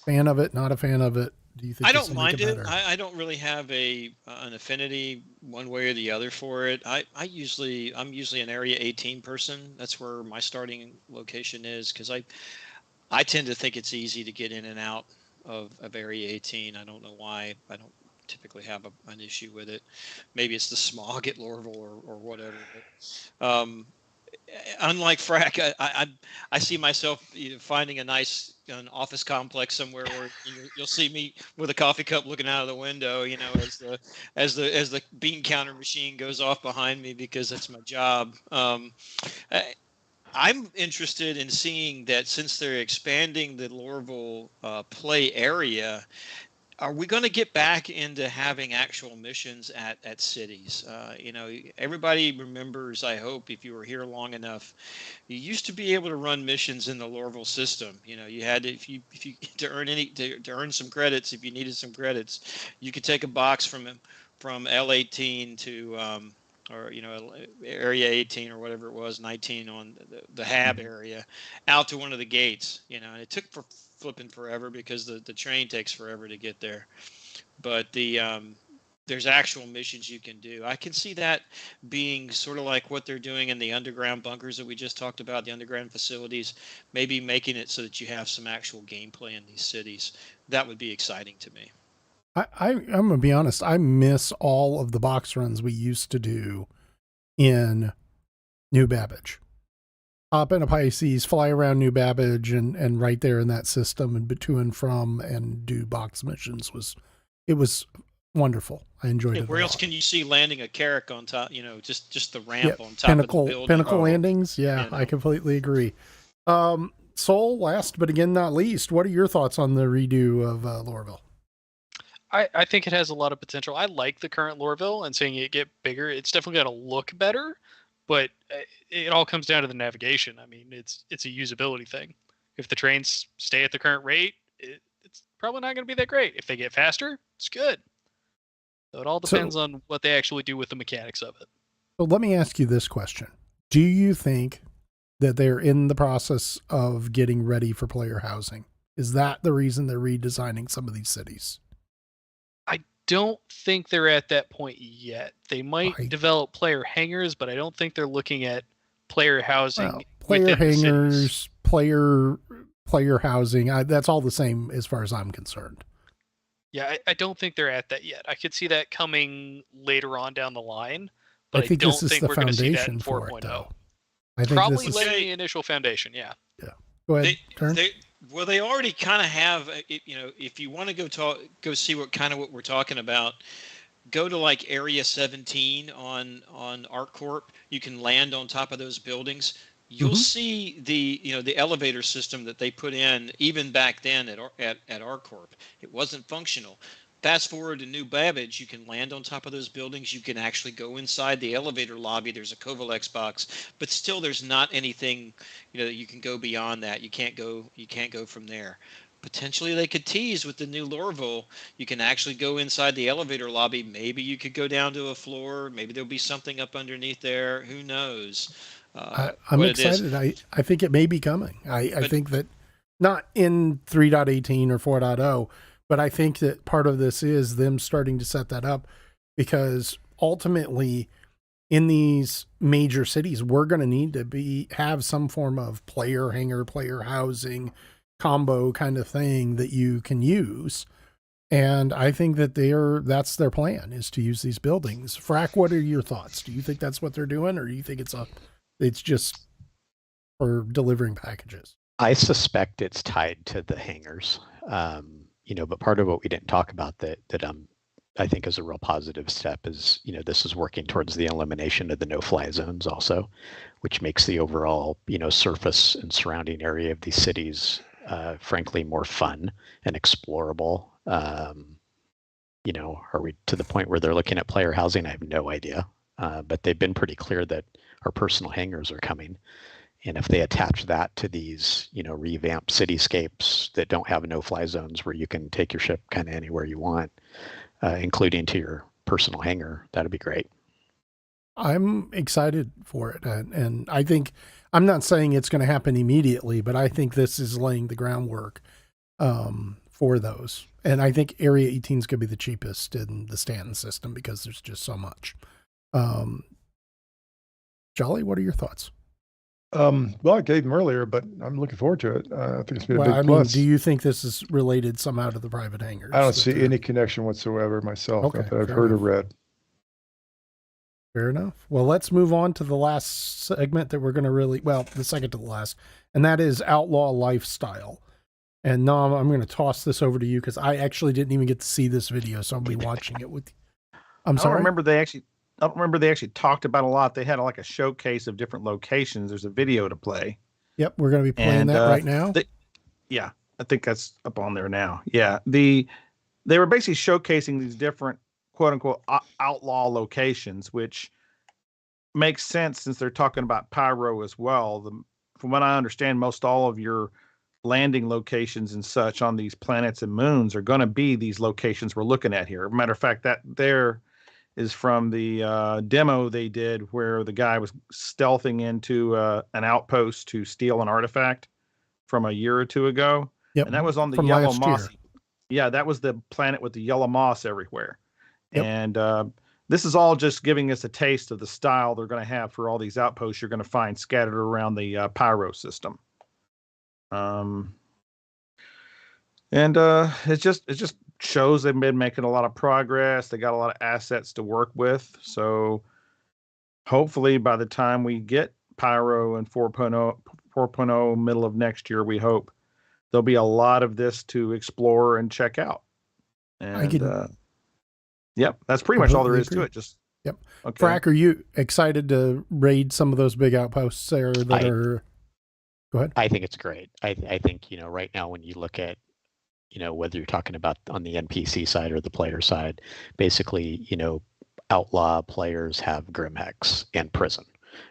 Fan of it? Not a fan of it? Do you think I don't mind it? I don't really have an affinity one way or the other for it. I'm usually an Area 18 person. That's where my starting location is, because I tend to think it's easy to get in and out of Area 18. I don't know why. I don't typically have an issue with it. Maybe it's the smog at Lorville or whatever. But, unlike Frack, I see myself finding an office complex somewhere where you'll see me with a coffee cup looking out of the window, as the bean counter machine goes off behind me, because that's my job. I'm interested in seeing that, since they're expanding the Lorville play area, are we going to get back into having actual missions at cities? Everybody remembers, I hope, if you were here long enough, you used to be able to run missions in the Lorville system. You had to, if you to earn some credits, if you needed some credits, you could take a box from L18 to or Area 18 or whatever it was, 19 on the hab area, out to one of the gates. And it took flipping forever because the train takes forever to get there. But there's actual missions you can do. I can see that being sort of like what they're doing in the underground bunkers that we just talked about, the underground facilities, maybe making it so that you have some actual gameplay in these cities. That would be exciting to me. I'm gonna be honest. I miss all of the box runs we used to do in New Babbage. Hop in a Pisces, fly around New Babbage, and right there in that system, and to and from, and do box missions was wonderful. I enjoyed it. Where else can you see landing a Carrack on top? Just the ramp on top pinnacle, of the building. Pinnacle landings. Yeah, I completely agree. Soul, last but again not least, what are your thoughts on the redo of Lorville? I think it has a lot of potential. I like the current Lorville, and seeing it get bigger, it's definitely got to look better, but it all comes down to the navigation. I mean, it's a usability thing. If the trains stay at the current rate, it's probably not going to be that great. If they get faster, it's good. So it all depends on what they actually do with the mechanics of it. So let me ask you this question. Do you think that they're in the process of getting ready for player housing? Is that the reason they're redesigning some of these cities? I don't think they're at that point yet. They might develop player hangars, but I don't think they're looking at player housing. Player hangars, player housing. That's all the same as far as I'm concerned. Yeah, I don't think they're at that yet. I could see that coming later on down the line, but I don't think we're going to see that in 4.0. I think probably laying the initial foundation. Yeah. Go ahead. They already kind of have. If you want to go see what we're talking about, go to like Area 17 on ArcCorp. You can land on top of those buildings. You'll see the elevator system that they put in even back then at ArcCorp. It wasn't functional. Fast forward to New Babbage, you can land on top of those buildings. You can actually go inside the elevator lobby. There's a Covalex box, but still there's not anything, that you can go beyond that. You can't go from there. Potentially they could tease with the new Lorville. You can actually go inside the elevator lobby. Maybe you could go down to a floor. Maybe there'll be something up underneath there. Who knows? I'm excited. I think it may be coming. I think that not in 3.18 or 4.0, but I think that part of this is them starting to set that up, because ultimately in these major cities, we're going to need to have some form of player hangar, player housing combo kind of thing that you can use. And I think that that's their plan, is to use these buildings. Frack, what are your thoughts? Do you think that's what they're doing, or do you think it's just for delivering packages? I suspect it's tied to the hangars. But part of what we didn't talk about that I think is a real positive step is, this is working towards the elimination of the no-fly zones also, which makes the overall, surface and surrounding area of these cities, frankly, more fun and explorable. Are we to the point where they're looking at player housing? I have no idea. But they've been pretty clear that our personal hangars are coming. And if they attach that to these, revamped cityscapes that don't have no-fly zones where you can take your ship kind of anywhere you want, including to your personal hangar, that'd be great. I'm excited for it. And I think, I'm not saying it's going to happen immediately, but I think this is laying the groundwork for those. And I think Area 18 is going to be the cheapest in the Stanton system because there's just so much. Jolly, what are your thoughts? Well, I gave them earlier, but I'm looking forward to it. I think it's been a big plus. Do you think this is related somehow to the private hangars? I don't see any connection whatsoever myself that I've heard or read. Fair enough. Well, let's move on to the last segment that we're going to the second to the last, and that is Outlaw Lifestyle. And Nam, I'm going to toss this over to you because I actually didn't even get to see this video, so I'll be watching it with you. I'm sorry. I don't remember they actually talked about a lot. They had like a showcase of different locations. There's a video to play. Yep, we're going to be playing that right now. I think that's up on there now. Yeah, they were basically showcasing these different quote unquote outlaw locations, which makes sense since they're talking about Pyro as well. From what I understand, most all of your landing locations and such on these planets and moons are going to be these locations we're looking at here. Matter of fact, that there is from the demo they did where the guy was stealthing into an outpost to steal an artifact from a year or two ago. Yep. And that was on the yellow moss. Yeah, that was the planet with the yellow moss everywhere. Yep. And this is all just giving us a taste of the style they're going to have for all these outposts you're going to find scattered around the Pyro system. And it's just shows they've been making a lot of progress. They got a lot of assets to work with. So hopefully by the time we get Pyro and 4.0 middle of next year, we hope there'll be a lot of this to explore and check out. And yep, that's pretty much all there is to it. Just yep. Okay. Frack, are you excited to raid some of those big outposts there that are? Go ahead. I think it's great. I think, right now when you look at, whether you're talking about on the NPC side or the player side, basically, outlaw players have Grimhex and prison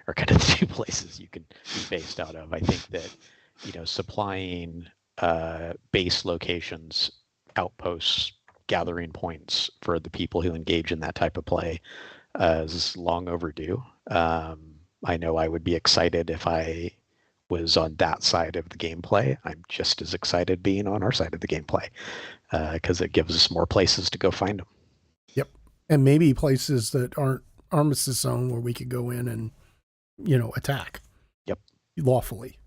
are kind of the two places you can be based out of. I think that, supplying base locations, outposts, gathering points for the people who engage in that type of play is long overdue. I know I would be excited if I was on that side of the gameplay. I'm just as excited being on our side of the gameplay because it gives us more places to go find them. Yep. And maybe places that aren't armistice zone where we could go in and, attack. Yep. Lawfully.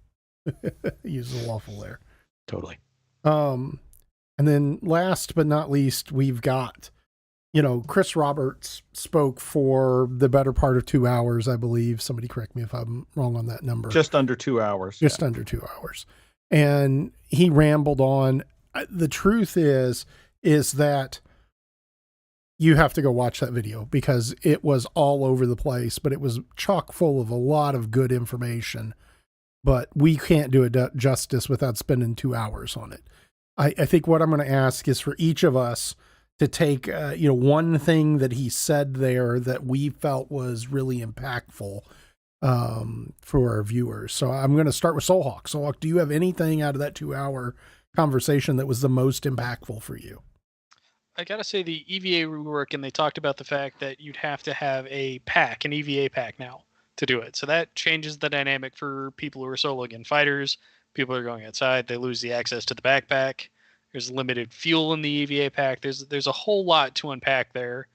Use the lawful there. Totally. And then last but not least, we've got, Chris Roberts spoke for the better part of 2 hours, I believe. Somebody correct me if I'm wrong on that number. Just under 2 hours. Just under 2 hours. And he rambled on. The truth is that you have to go watch that video because it was all over the place, but it was chock full of a lot of good information. But we can't do it justice without spending 2 hours on it. I think what I'm going to ask is for each of us to take, one thing that he said there that we felt was really impactful for our viewers. So I'm going to start with Soulhawk. Soulhawk, do you have anything out of that 2 hour conversation that was the most impactful for you? I got to say the EVA rework, and they talked about the fact that you'd have to have an EVA pack now to do it. So that changes the dynamic for people who are soloing in fighters. People are going outside. They lose the access to the backpack. There's limited fuel in the EVA pack. There's a whole lot to unpack there,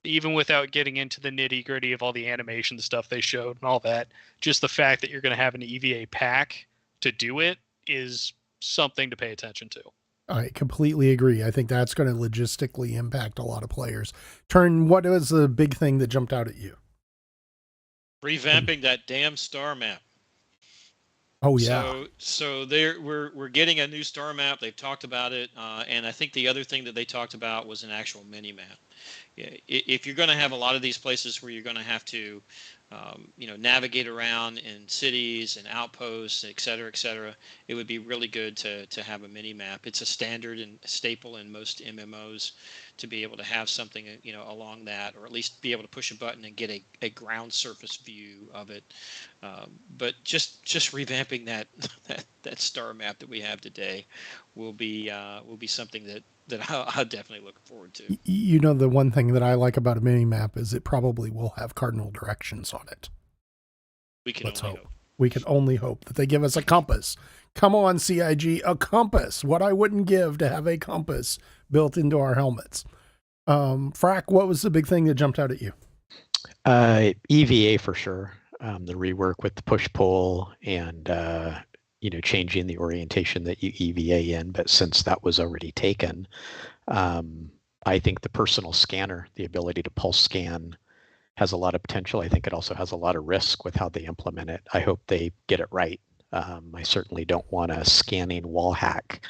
even without getting into the nitty gritty of all the animation stuff they showed and all that. Just the fact that you're going to have an EVA pack to do it is something to pay attention to. I completely agree. I think that's going to logistically impact a lot of players. Turn, what was the big thing that jumped out at you? Revamping that damn star map. Oh yeah. So we're getting a new star map. They've talked about it, and I think the other thing that they talked about was an actual mini map. Yeah, if you're going to have a lot of these places where you're going to have to, navigate around in cities and outposts, et cetera, it would be really good to have a mini map. It's a standard and staple in most MMOs to be able to have something, along that, or at least be able to push a button and get a ground surface view of it. But just revamping that star map that we have today will be something that I'll definitely look forward to. The one thing that I like about a mini map is it probably will have cardinal directions on it. Let's hope. We can only hope that they give us a compass. Come on, CIG, a compass. What I wouldn't give to have a compass built into our helmets. Frack, what was the big thing that jumped out at you? EVA for sure. The rework with the push-pull and, changing the orientation that you EVA in. But since that was already taken, I think the personal scanner, the ability to pulse scan, has a lot of potential. I think it also has a lot of risk with how they implement it. I hope they get it right. I certainly don't want a scanning wall hack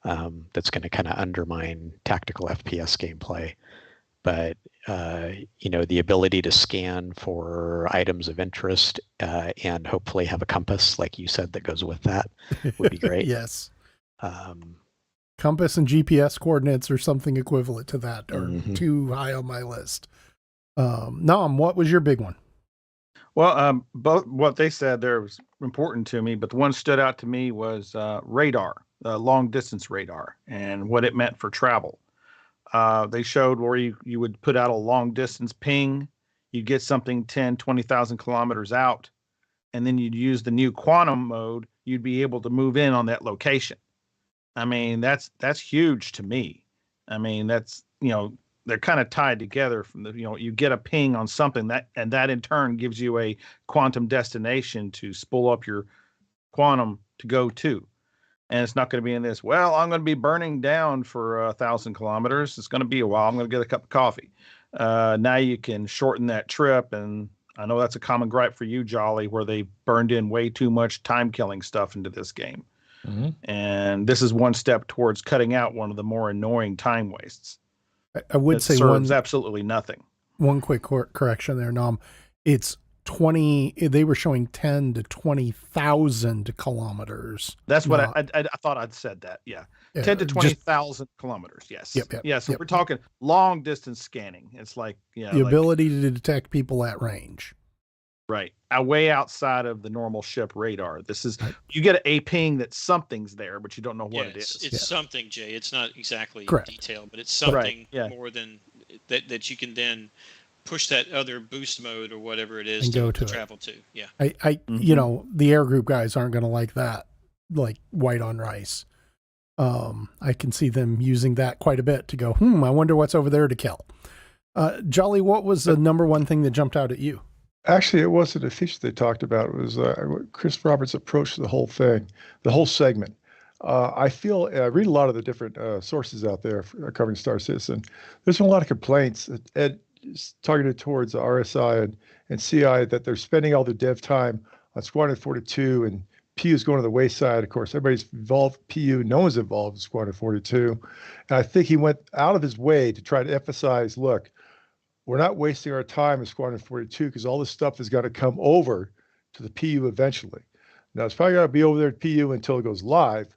that's going to kind of undermine tactical FPS gameplay. But, the ability to scan for items of interest and hopefully have a compass, like you said, that goes with that would be great. Yes. Compass and GPS coordinates or something equivalent to that are too high on my list. Nam, what was your big one? Well, both what they said there was important to me, but the one that stood out to me was radar, long distance radar, and what it meant for travel. They showed where you would put out a long distance ping, you'd get something 10, 20,000 kilometers out, and then you'd use the new quantum mode, you'd be able to move in on that location. I mean, that's huge to me. I mean, that's, they're kind of tied together from the, you get a ping on something that in turn gives you a quantum destination to spool up your quantum to go to. and it's not going to be in this. Well, I'm going to be burning down for 1,000 kilometers. It's going to be a while. I'm going to get a cup of coffee. Now you can shorten that trip, and I know that's a common gripe for you, Jolly, where they burned in way too much time-killing stuff into this game. Mm-hmm. And this is one step towards cutting out one of the more annoying time wastes. I would say serves absolutely nothing. One quick correction there, Nom. It's 20. They were showing 10 to 20,000 kilometers. That's what I thought I'd said that. Yeah, 10 to 20,000 kilometers. Yes. Yep. So we're talking long distance scanning. It's like the ability to detect people at range. Right. Way outside of the normal ship radar. This is, you get a ping that something's there, but you don't know what it is. It's something, Jay. It's not exactly Correct. detailed, but it's something more than that you can then push that other boost mode or whatever it is to travel to. Yeah. I you know, the air group guys aren't going to like that, like white on rice. I can see them using that quite a bit to go, I wonder what's over there to kill. Jolly, what was the number one thing that jumped out at you? Actually, it wasn't a feature they talked about. It was Chris Roberts' approach to the whole thing, the whole segment. I feel, I read a lot of the different sources out there covering Star Citizen. There's been a lot of complaints targeted towards RSI and CI that they're spending all their dev time on Squadron 42 and PU is going to the wayside. Of course, everybody's involved PU. No one's involved in Squadron 42. And I think he went out of his way to try to emphasize, look, we're not wasting our time in Squadron 42 because all this stuff is going to come over to the PU eventually. Now, it's probably got to be over there at PU until it goes live,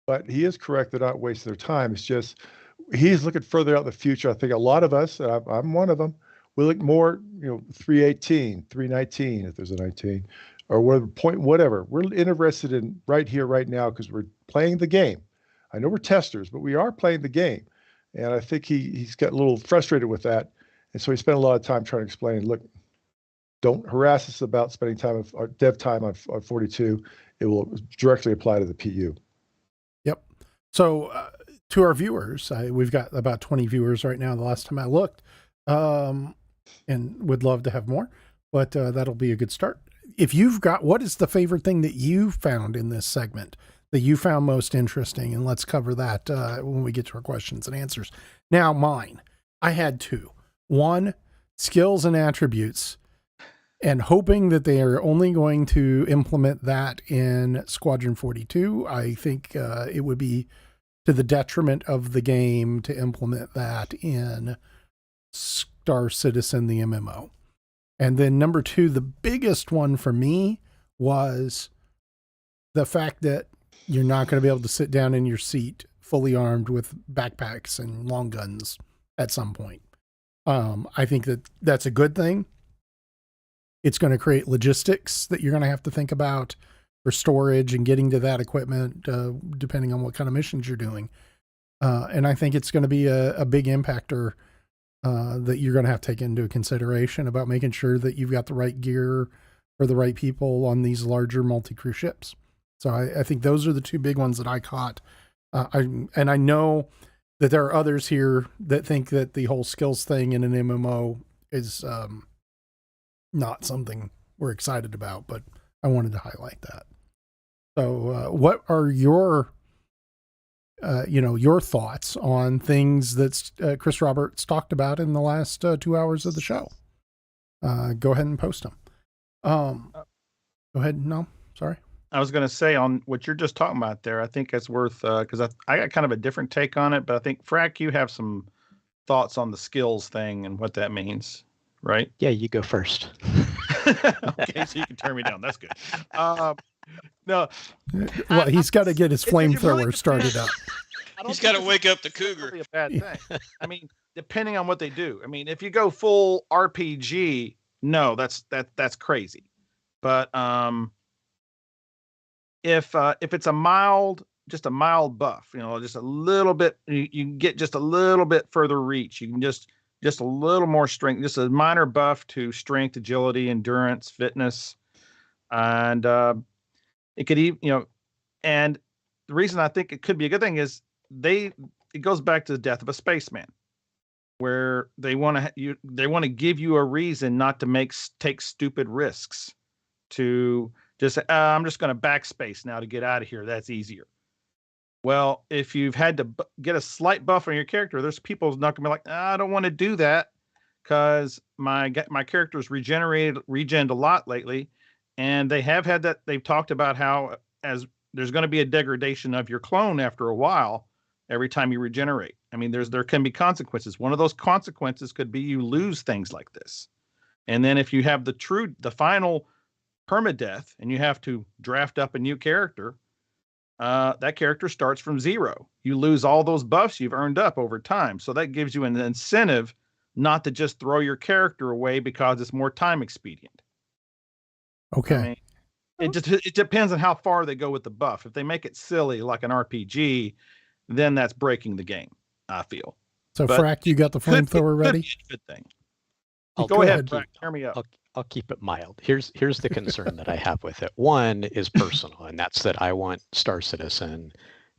but he is correct. They're not wasting their time. It's just he's looking further out in the future. I think a lot of us, I'm one of them, we look more, 318, 319, if there's a 19, or whatever. We're interested in right here, right now, because we're playing the game. I know we're testers, but we are playing the game. And I think he's got a little frustrated with that. And so he spent a lot of time trying to explain, look, don't harass us about spending time of our dev time on 42. It will directly apply to the PU. Yep. So to our viewers, we've got about 20 viewers right now the last time I looked, and would love to have more, but that'll be a good start. If you've got, what is the favorite thing that you found in this segment that you found most interesting? And let's cover that when we get to our questions and answers. Now, mine, I had two. One, skills and attributes, and hoping that they are only going to implement that in Squadron 42. I think it would be to the detriment of the game to implement that in Star Citizen, the MMO. And then number two, the biggest one for me was the fact that you're not going to be able to sit down in your seat fully armed with backpacks and long guns at some point. I think that that's a good thing. It's going to create logistics that you're going to have to think about for storage and getting to that equipment, depending on what kind of missions you're doing. And I think it's going to be a big impactor that you're going to have to take into consideration about making sure that you've got the right gear for the right people on these larger multi-crew ships. So I think those are the two big ones that I caught. I know that there are others here that think that the whole skills thing in an MMO is not something we're excited about, but I wanted to highlight that. So what are your thoughts on things that Chris Roberts talked about in the last 2 hours of the show? Go ahead and post them. Go ahead. No, sorry. I was going to say on what you're just talking about there, I think it's worth, because I got kind of a different take on it, but I think, Frack, you have some thoughts on the skills thing and what that means, right? Yeah, you go first. Okay, so you can turn me down. That's good. No. Well, he's got to get his flamethrower started up. He's got to wake up the cougar. Really a bad thing. I mean, depending on what they do. I mean, if you go full RPG, no, that's crazy. But if it's just a mild buff, just a little bit, you can get just a little bit further reach. You can just a little more strength, just a minor buff to strength, agility, endurance, fitness, and it could even, and the reason I think it could be a good thing is it goes back to the death of a spaceman, where they want to give you a reason not to take stupid risks, to just I'm just going to backspace now to get out of here. That's easier. Well, if you've had to get a slight buff on your character, there's people not gonna be like, I don't want to do that because my character's regened a lot lately, and they have had that. They've talked about how as there's going to be a degradation of your clone after a while every time you regenerate. I mean, there can be consequences. One of those consequences could be you lose things like this, and then if you have the final permadeath and you have to draft up a new character. That character starts from 0. You lose all those buffs you've earned up over time. So that gives you an incentive not to just throw your character away because it's more time expedient. Okay. I mean, it depends on how far they go with the buff. If they make it silly like an RPG, then that's breaking the game, I feel. So, Frack, you got the flamethrower ready? Good thing. Go Go ahead, Frack. Tear me up. I'll keep it mild. Here's the concern that I have with it. One is personal, and that's that I want Star Citizen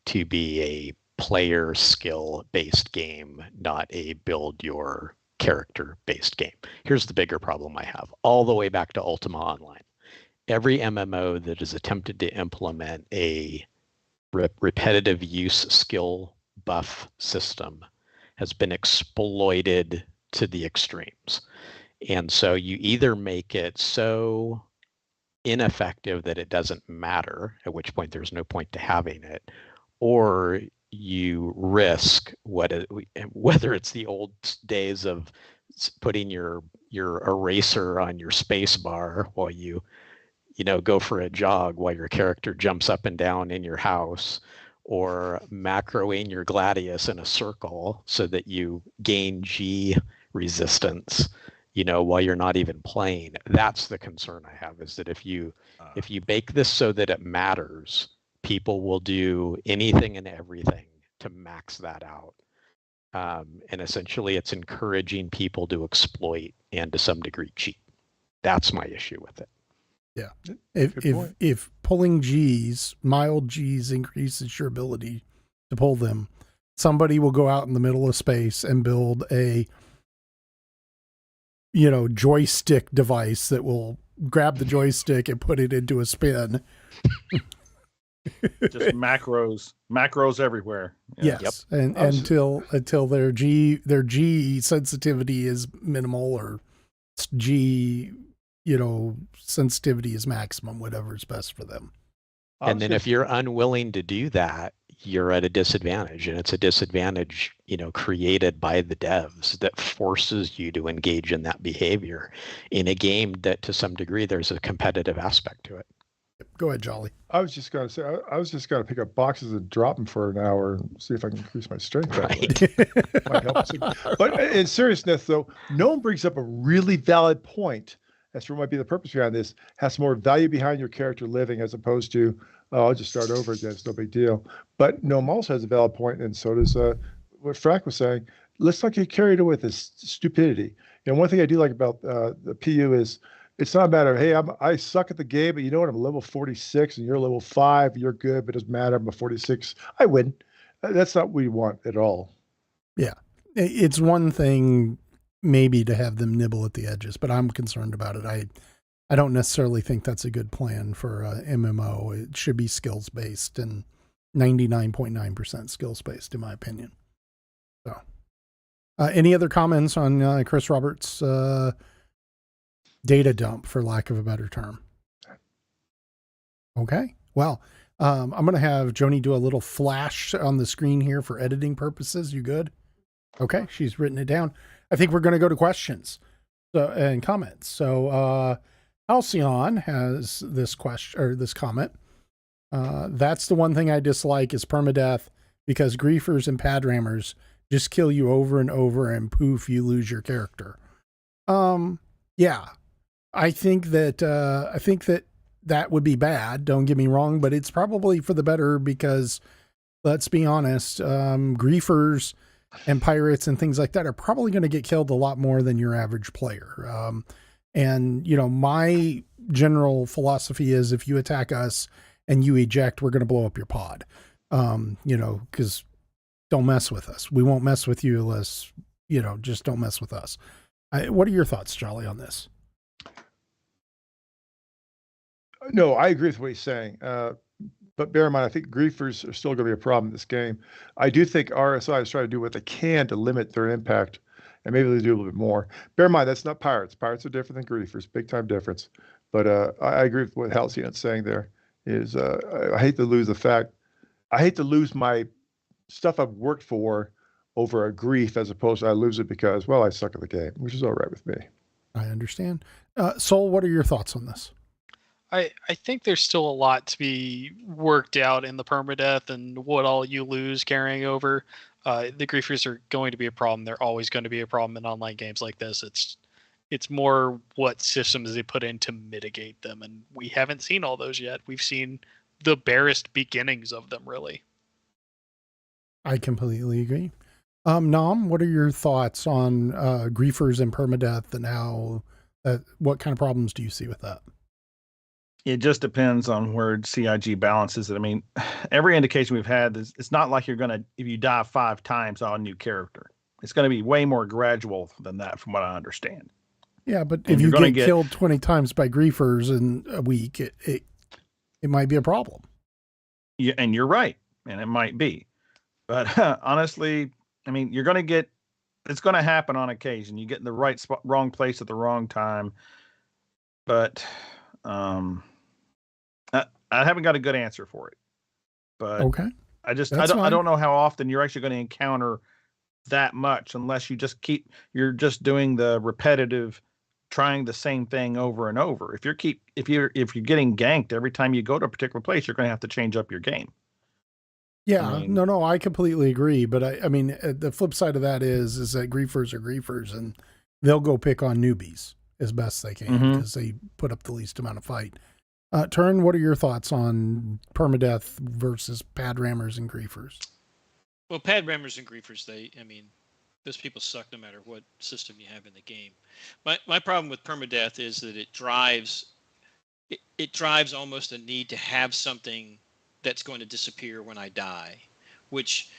to be a player skill based game, not a build your character based game. Here's the bigger problem I have, all the way back to Ultima Online. Every MMO that has attempted to implement a repetitive use skill buff system has been exploited to the extremes. And so you either make it so ineffective that it doesn't matter, at which point there's no point to having it, or you risk whether it's the old days of putting your eraser on your space bar while you go for a jog while your character jumps up and down in your house, or macroing your gladius in a circle so that you gain G resistance while you're not even playing. That's the concern I have, is that if you bake this so that it matters, people will do anything and everything to max that out. And essentially it's encouraging people to exploit and to some degree cheat. That's my issue with it. Yeah. If pulling G's, mild G's, increases your ability to pull them, somebody will go out in the middle of space and build a joystick device that will grab the joystick and put it into a spin. Just macros everywhere. Yeah. Yes. Yep. And until their G sensitivity is minimal, or G, sensitivity is maximum, whatever is best for them. And then if you're unwilling to do that, you're at a disadvantage, and it's a disadvantage, created by the devs that forces you to engage in that behavior in a game that to some degree there's a competitive aspect to it. Go ahead, Jolly. I was just going to say, I was just going to pick up boxes and drop them for an hour and see if I can increase my strength. Right. Might help. But in seriousness, though, no one brings up a really valid point. That's what might be the purpose behind this. Has more value behind your character living, as opposed to, I'll just start over again. It's no big deal. But Noam also has a valid point, and so does what Frack was saying. Let's not get carried away with this stupidity. One thing I do like about the PU is it's not a matter of, hey, I suck at the game, but you know what? I'm level 46 and you're level 5. You're good, but it doesn't matter. I'm a 46. I win. That's not what we want at all. Yeah. It's one thing maybe to have them nibble at the edges, but I'm concerned about it. I don't necessarily think that's a good plan for MMO. It should be skills based, and 99.9% skills based, in my opinion. So, any other comments on Chris Roberts' data dump, for lack of a better term? Okay. Well, I'm going to have Joni do a little flash on the screen here for editing purposes. You good? Okay. She's written it down. I think we're going to go to questions and comments. So, Halcyon has this question, or this comment. That's the one thing I dislike is permadeath, because griefers and pad rammers just kill you over and over, and poof, you lose your character. Yeah, I think that would be bad. Don't get me wrong, but it's probably for the better, because let's be honest, griefers and pirates and things like that are probably going to get killed a lot more than your average player. And my general philosophy is, if you attack us and you eject, we're going to blow up your pod. Because don't mess with us. We won't mess with you unless, just don't mess with us. What are your thoughts, Jolly, on this? No, I agree with what he's saying. But bear in mind, I think griefers are still going to be a problem in this game. I do think RSI is trying to do what they can to limit their impact, and maybe they do a little bit more. Bear in mind, that's not pirates. Pirates are different than griefers, big time difference. But I agree with what Halcyon's saying there. Is I hate to lose the fact, I hate to lose my stuff I've worked for over a grief as opposed to I lose it because, well, I suck at the game, which is all right with me. I understand. Sol, what are your thoughts on this? I think there's still a lot to be worked out in the permadeath and what all you lose carrying over. The griefers are going to be a problem. They're always going to be a problem in online games like this. It's more what systems they put in to mitigate them, and we haven't seen all those yet. We've seen the barest beginnings of them, really. I completely agree. Nam, what are your thoughts on griefers and permadeath and how what kind of problems do you see with that? It just depends on where CIG balances it. I mean, every indication we've had is it's not like you're going to, if you die 5 times on a new character, it's going to be way more gradual than that from what I understand. Yeah, but if you get killed 20 times by griefers in a week, it might be a problem. Yeah, and you're right. And it might be. But honestly, I mean, you're going to get, it's going to happen on occasion. You get in the right spot, wrong place at the wrong time. But I haven't got a good answer for it. But okay. I don't know how often you're actually going to encounter that much unless you're just doing the repetitive, trying the same thing over and over. If you're getting ganked every time you go to a particular place, you're going to have to change up your game. Yeah, no, I completely agree. But I mean, the flip side of that is that griefers are griefers, and they'll go pick on newbies as best they can because they put up the least amount of fight. Turn, what are your thoughts on permadeath versus pad rammers and griefers? Well, pad rammers and griefers, those people suck no matter what system you have in the game. My problem with permadeath is that it drives almost a need to have something that's going to disappear when I die, which,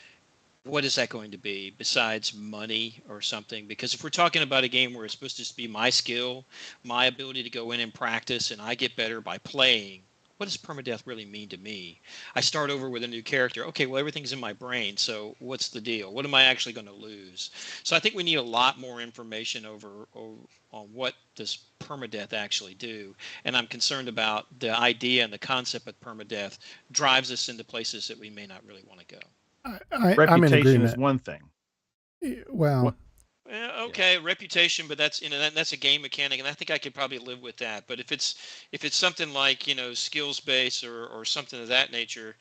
what is that going to be besides money or something? Because if we're talking about a game where it's supposed to just be my skill, my ability to go in and practice, and I get better by playing, what does permadeath really mean to me? I start over with a new character. Okay, well, everything's in my brain, so what's the deal? What am I actually going to lose? So I think we need a lot more information on what does permadeath actually do. And I'm concerned about the idea and the concept of permadeath drives us into places that we may not really want to go. Reputation is one thing. Well, okay, reputation, but that's that's a game mechanic, and I think I could probably live with that. But if it's something like skills based or something of that nature,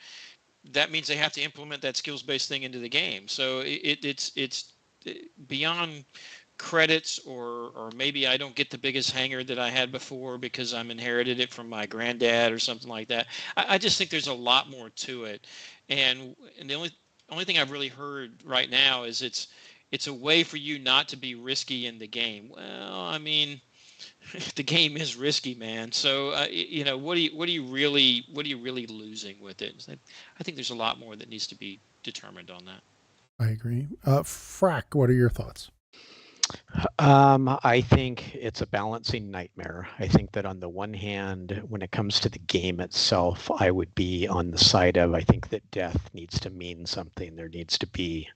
that means they have to implement that skills based thing into the game. So it's beyond credits, or maybe I don't get the biggest hangar that I had before because I'm inherited it from my granddad or something like that. I just think there's a lot more to it, and the only thing I've really heard right now is it's a way for you not to be risky in the game. Well, I mean, the game is risky, man. So what are you really losing with it? I think there's a lot more that needs to be determined on that. I agree. Frack, what are your thoughts? I think it's a balancing nightmare. I think that on the one hand, when it comes to the game itself, I would be on the side of, I think that death needs to mean something. There needs to be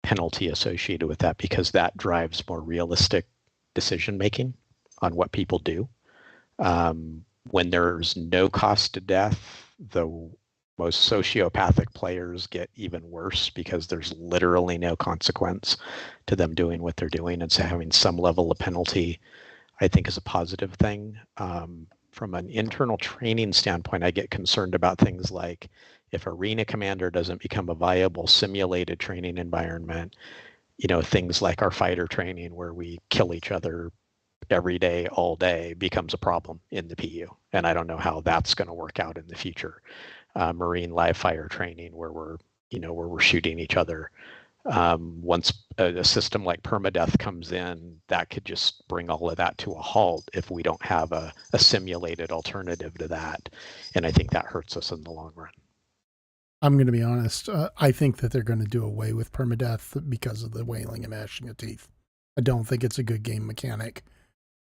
penalty associated with that because that drives more realistic decision making on what people do. When there's no cost to death, the most sociopathic players get even worse because there's literally no consequence to them doing what they're doing. And so having some level of penalty, I think, is a positive thing. From an internal training standpoint, I get concerned about things like if Arena Commander doesn't become a viable simulated training environment, things like our fighter training where we kill each other every day, all day, becomes a problem in the PU. And I don't know how that's going to work out in the future. Marine live fire training where we're shooting each other. Once a system like permadeath comes in, that could just bring all of that to a halt if we don't have a simulated alternative to that. And I think that hurts us in the long run. I'm going to be honest. I think that they're going to do away with permadeath because of the wailing and gnashing of teeth. I don't think it's a good game mechanic.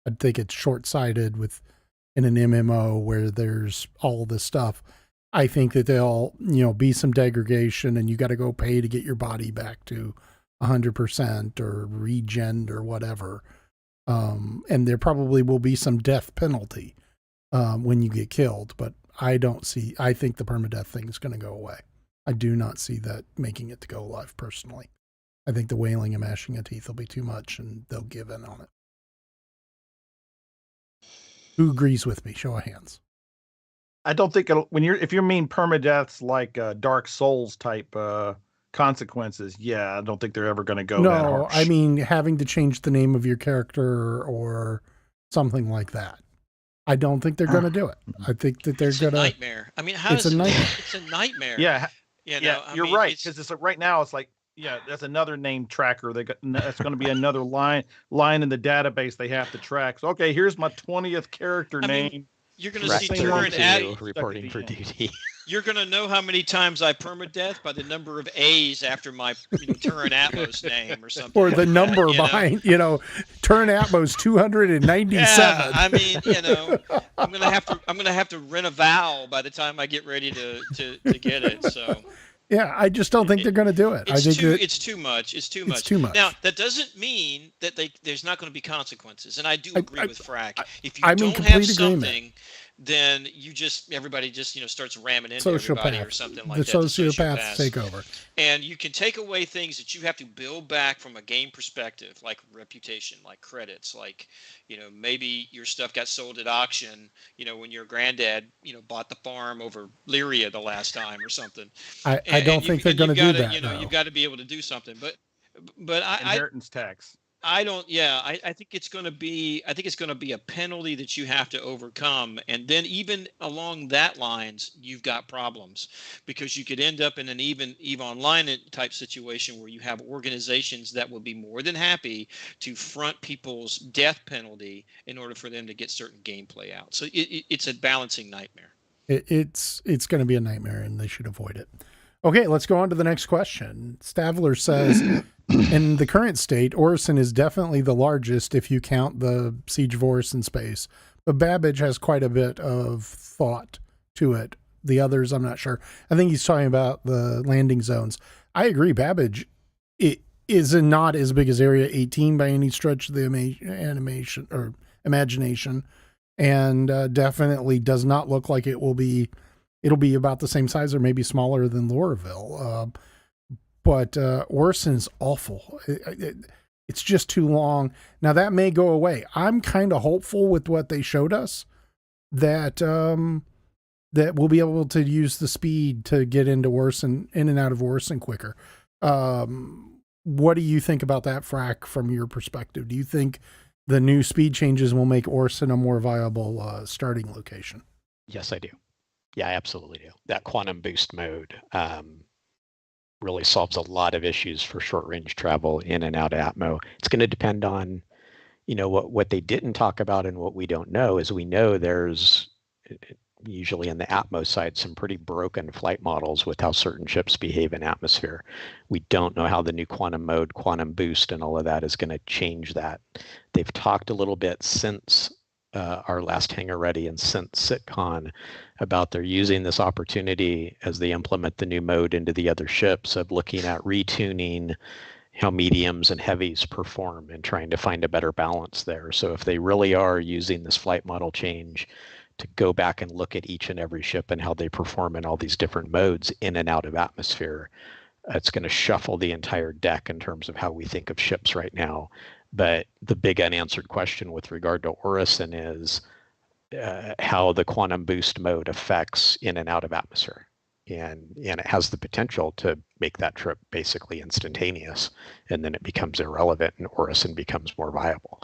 I think it's short-sighted in an MMO where there's all this stuff. I think that there'll, be some degradation, and you got to go pay to get your body back to 100% or regen or whatever. And there probably will be some death penalty when you get killed, but I think the permadeath thing is going to go away. I do not see that making it to go live personally. I think the wailing and mashing of teeth will be too much, and they'll give in on it. Who agrees with me? Show of hands. I don't think if you mean permadeaths like Dark Souls type consequences, I don't think they're ever going to go that harsh. I mean having to change the name of your character or something like that. I don't think they're going to do it. I think that they're going to. It's a nightmare. I mean, it's a nightmare. Yeah, you're right, it's because it's like right now it's like, that's another name tracker. That's going to be another line in the database they have to track. So, okay, here's my 20th character name. You're going to see current reporting for duty. You're going to know how many times I permadeath by the number of A's after my Turin Atmos name or something. Or the number behind, Turin Atmos 297. Yeah, I mean, I'm going to have to rent a vowel by the time I get ready to get it. So. Yeah, I just don't think they're going to do it. It's too much. It's too much. Now, that doesn't mean that there's not going to be consequences. And I do agree with Frack. If you don't have something, then everybody just starts ramming into everybody or something like that. The sociopaths take over. And you can take away things that you have to build back from a game perspective, like reputation, like credits, like, maybe your stuff got sold at auction, when your granddad, bought the farm over Lyria the last time or something. I don't think they're going to do that. You've got to be able to do something. But inheritance tax. I don't. Yeah, I think it's going to be. I think it's going to be a penalty that you have to overcome, and then even along that lines, you've got problems because you could end up in an EVE Online type situation where you have organizations that will be more than happy to front people's death penalty in order for them to get certain gameplay out. So it's a balancing nightmare. It's going to be a nightmare, and they should avoid it. Okay, let's go on to the next question. Stavler says, in the current state, Orison is definitely the largest if you count the Siege of Orison space, but Babbage has quite a bit of thought to it. The others, I'm not sure. I think he's talking about the landing zones. I agree. Babbage it is not as big as Area 18 by any stretch of the imagination, and definitely does not look like it will be. It'll be about the same size or maybe smaller than Lorville. But Orison is awful. It's just too long. Now that may go away. I'm kind of hopeful with what they showed us that we'll be able to use the speed to get into Orison, in and out of Orison quicker. What do you think about that, Frack, from your perspective? Do you think the new speed changes will make Orison a more viable starting location? Yes, I do. Yeah, I absolutely do. That quantum boost mode really solves a lot of issues for short range travel in and out of Atmo. It's going to depend on, what they didn't talk about and what we don't know is we know there's usually in the Atmo side some pretty broken flight models with how certain ships behave in atmosphere. We don't know how the new quantum mode, quantum boost, and all of that is going to change that. They've talked a little bit since our last HangarReady and since CitizenCon about they're using this opportunity as they implement the new mode into the other ships of looking at retuning how mediums and heavies perform and trying to find a better balance there. So if they really are using this flight model change to go back and look at each and every ship and how they perform in all these different modes in and out of atmosphere, it's going to shuffle the entire deck in terms of how we think of ships right now. But the big unanswered question with regard to Orison is how the quantum boost mode affects in and out of atmosphere. And it has the potential to make that trip basically instantaneous, and then it becomes irrelevant and Orison becomes more viable.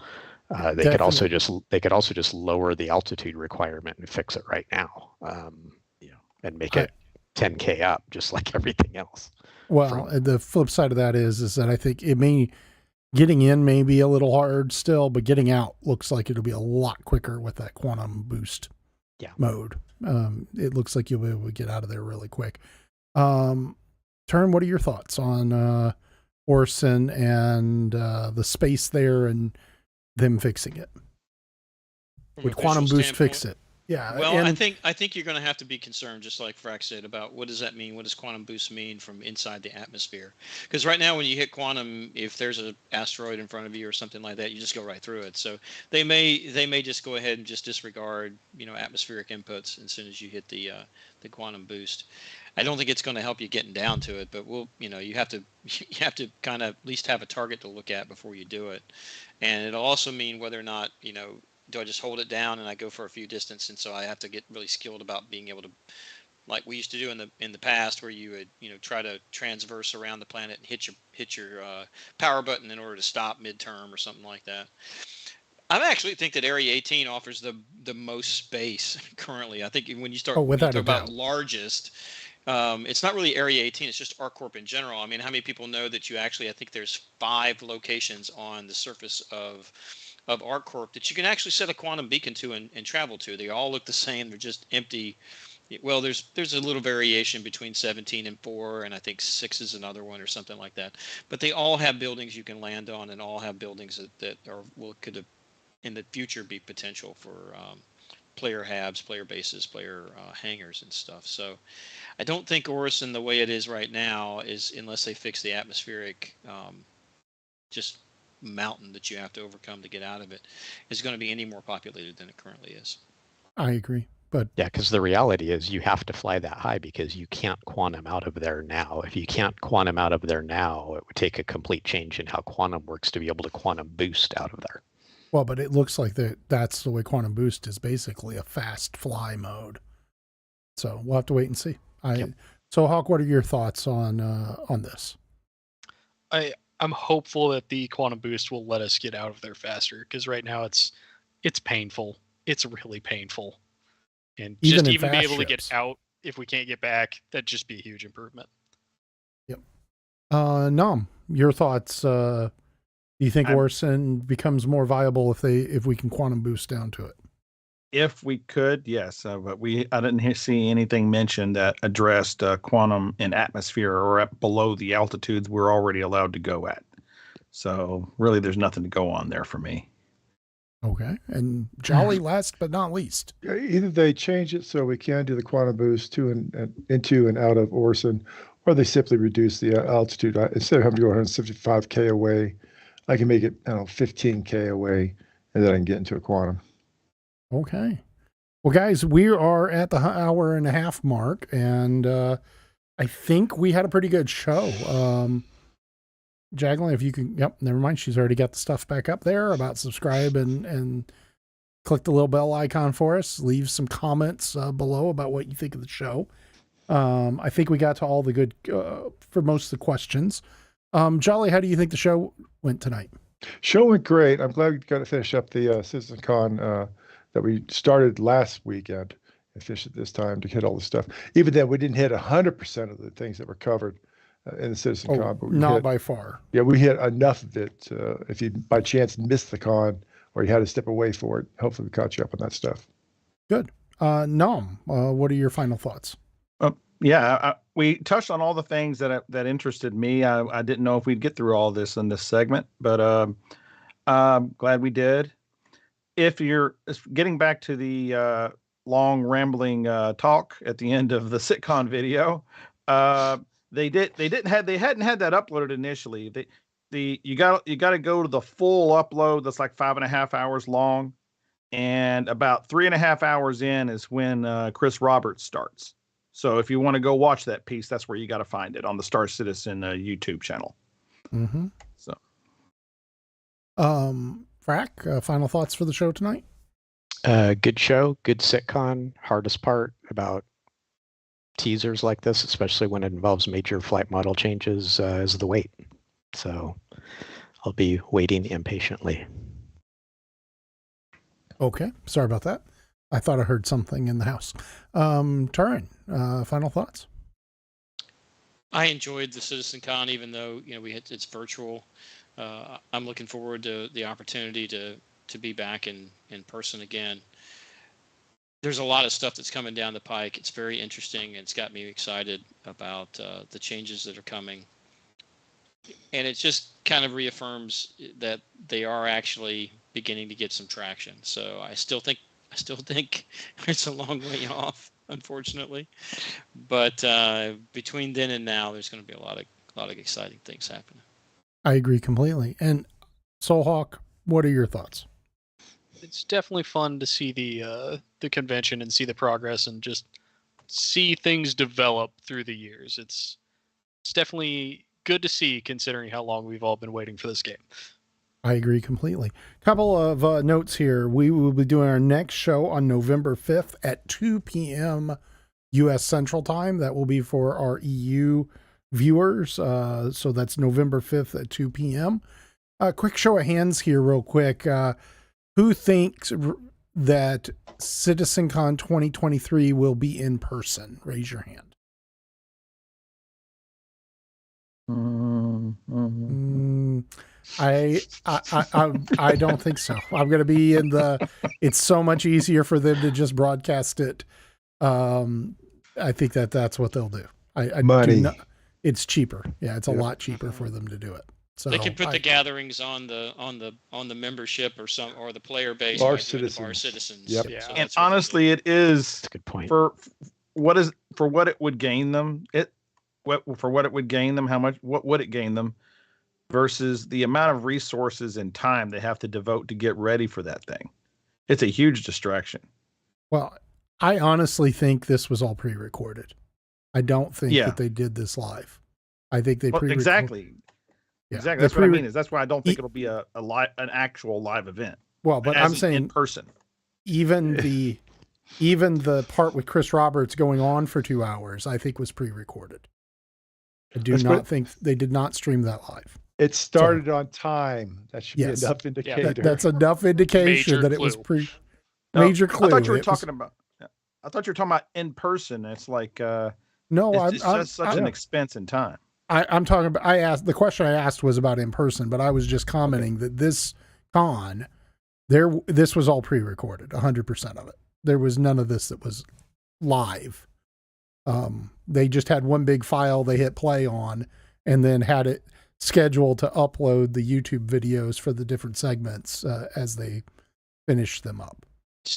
They could also just lower the altitude requirement and fix it right now, and make it 10K up, just like everything else. Well, the flip side of that is that I think getting in may be a little hard still, but getting out looks like it'll be a lot quicker with that quantum boost mode. It looks like you'll be able to get out of there really quick. Turn, what are your thoughts on Orison and the space there and them fixing it? Would quantum boost fix it? Yeah. Well, and I think you're going to have to be concerned, just like Frack said, about what does that mean? What does quantum boost mean from inside the atmosphere? Because right now, when you hit quantum, if there's an asteroid in front of you or something like that, you just go right through it. So they may just go ahead and just disregard atmospheric inputs as soon as you hit the quantum boost. I don't think it's going to help you getting down to it, but you have to kind of at least have a target to look at before you do it, and it'll also mean whether or not do I just hold it down and I go for a few distance, and so I have to get really skilled about being able to, like we used to do in the past, where you would try to transverse around the planet and hit your power button in order to stop midterm or something like that. I actually think that Area 18 offers the most space currently. I think when you start without talk a about doubt. largest, it's not really Area 18. It's just ArcCorp in general. I mean, how many people know that I think there's 5 locations on the surface of ArcCorp that you can actually set a quantum beacon to and travel to. They all look the same. They're just empty. Well, there's a little variation between 17 and 4, and I think 6 is another one or something like that. But they all have buildings you can land on, and all have buildings that could have in the future be potential for player habs, player bases, player hangars and stuff. So I don't think Orison, the way it is right now, is, unless they fix the atmospheric just mountain that you have to overcome to get out of it, is going to be any more populated than it currently is. I agree. But Yeah, because the reality is you have to fly that high because you can't quantum out of there now. If you can't quantum out of there now, it would take a complete change in how quantum works to be able to quantum boost out of there. well, but it looks like that's the way quantum boost is basically a fast fly mode. So we'll have to wait and see. So Hawk, what are your thoughts on this? I'm hopeful that the quantum boost will let us get out of there faster, because right now it's painful. It's really painful. And Even just in be fast able to ships. get out, if we can't get back, that'd just be a huge improvement. Yep. Nom, your thoughts? Do you think Orison becomes more viable if we can quantum boost down to it? If we could, yes, but I didn't see anything mentioned that addressed quantum in atmosphere or at below the altitudes we're already allowed to go at. So really, there's nothing to go on there for me. Okay, and Jolly, last but not least. Either they change it so we can do the quantum boost to and into and out of Orson, or they simply reduce the altitude. Instead of having to go 175K away, I can make it 15K away, and then I can get into a quantum. Okay. Well, guys, we are at the hour and a half mark, and I think we had a pretty good show. Jacqueline, if you can, never mind. She's already got the stuff back up there about subscribe and click the little bell icon for us. Leave some comments below about what you think of the show. I think we got to all the good, for most of the questions. Jolly, how do you think the show went tonight? Show went great. I'm glad we got to finish up the CitizenCon that we started last weekend and finish it this time to hit all the stuff. Even then, we didn't hit 100% of the things that were covered in the CitizenCon. But not by far. Yeah, we hit enough of it. If you by chance missed the con or you had to step away for it, hopefully we caught you up on that stuff. Good. Nom, what are your final thoughts? We touched on all the things that interested me. I didn't know if we'd get through all this in this segment, but I'm glad we did. If you're getting back to the long rambling talk at the end of the sitcom video, they hadn't had that uploaded initially. You got to go to the full upload that's like 5.5 hours long, and about 3.5 hours in is when Chris Roberts starts. So if you want to go watch that piece, that's where you got to find it on the Star Citizen YouTube channel. Mm-hmm. So, Frack, final thoughts for the show tonight? Good show, good sitcom. Hardest part about teasers like this, especially when it involves major flight model changes, is the wait. So I'll be waiting impatiently. Okay, sorry about that. I thought I heard something in the house. Turin, final thoughts? I enjoyed the CitizenCon, even though it's virtual. I'm looking forward to the opportunity to be back in person again. There's a lot of stuff that's coming down the pike. It's very interesting. It's got me excited about the changes that are coming. And it just kind of reaffirms that they are actually beginning to get some traction. So I still think I still think it's a long way off, unfortunately. But between then and now, there's going to be a lot of exciting things happening. I agree completely. And Soulhawk, what are your thoughts? It's definitely fun to see the convention and see the progress and just see things develop through the years. It's definitely good to see, considering how long we've all been waiting for this game. I agree completely. Couple of notes here. We will be doing our next show on November 5th at 2 p.m. U.S. Central Time. That will be for our EU viewers. So that's November 5th at 2 p.m. Quick show of hands here real quick. Who thinks that CitizenCon 2023 will be in person? Raise your hand. I don't think so. I'm going to be in the. It's so much easier for them to just broadcast it. I think that's what they'll do. Money. It's cheaper. Yeah, it's a lot cheaper for them to do it. So they can put the gatherings on the membership or the player base. Bar by doing the citizens. Bar citizens. Yep. Yeah. And honestly, it is That's a good point. for what it would gain them. How much? What would it gain them? Versus the amount of resources and time they have to devote to get ready for that thing. It's a huge distraction. Well, I honestly think this was all pre-recorded. I don't think that they did this live. I think they pre-recorded. Exactly. Yeah. Exactly. That's what I mean. That's why I don't think it'll be an actual live event. Well, but I'm saying in person. Even the part with Chris Roberts going on for 2 hours, I think was pre-recorded. I do not think they did not stream that live. It started on time. That should be enough indicator. That's enough indication that it was major clue. I thought you were talking about in person. It's like it's just such an expense in time. I'm talking about. The question I asked was about in person, but I was just commenting that this con, this was all pre-recorded, 100% of it. There was none of this that was live. They just had one big file they hit play on, and then had it scheduled to upload the YouTube videos for the different segments as they finished them up.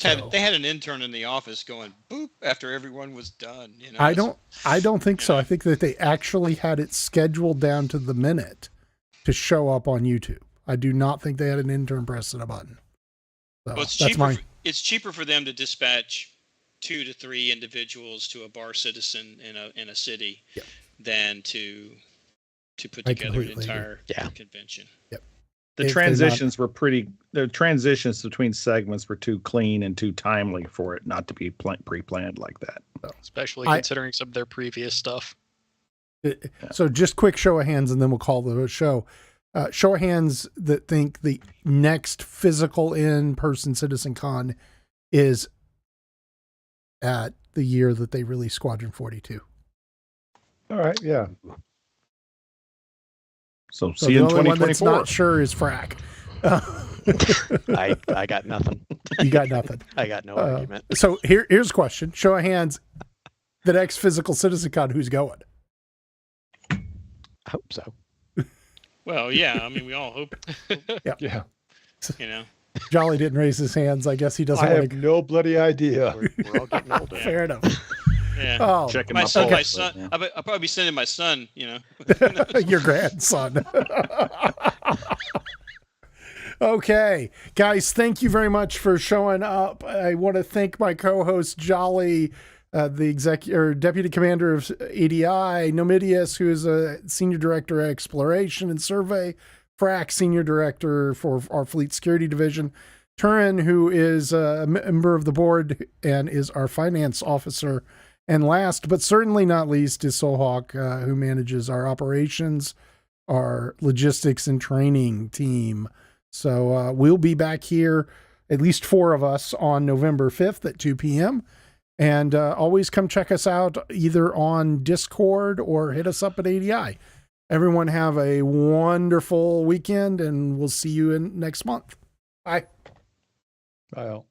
They had an intern in the office going boop after everyone was done. You know, I don't think so. I think that they actually had it scheduled down to the minute to show up on YouTube. I do not think they had an intern pressing a button. So well, it's cheaper for them to dispatch 2 to 3 individuals to a bar citizen in a city than to put together an entire convention. Yep. The transitions between segments were too clean and too timely for it not to be pre-planned like that. Especially considering some of their previous stuff. So just quick show of hands, and then we'll call the show. Show of hands that think the next physical in-person CitizenCon is at the year that they release Squadron 42. All right, yeah. So see you in 2024. The only one that's not sure is Frack. I got nothing. You got nothing. I got no argument. So here's a question. Show of hands. The next physical CitizenCon, who's going? I hope so. Well, yeah. I mean, we all hope. Yeah. You know. Jolly didn't raise his hands. I guess he doesn't. I have no bloody idea. We're all getting older. Fair enough. Yeah. Oh, checking my son. Yeah. I'll probably be sending my son. You know. Your grandson. Okay, guys, thank you very much for showing up. I want to thank my co-host Jolly, the deputy commander of ADI, Nomidius, who is a senior director of exploration and survey, Frack, senior director for our fleet security division, Turin, who is a member of the board and is our finance officer, and last but certainly not least is Soulhawk, who manages our operations, our logistics and training team. So we'll be back here, at least 4 of us, on November 5th at 2 p.m. And always come check us out either on Discord or hit us up at ADI. Everyone have a wonderful weekend, and we'll see you in next month. Bye. Bye all.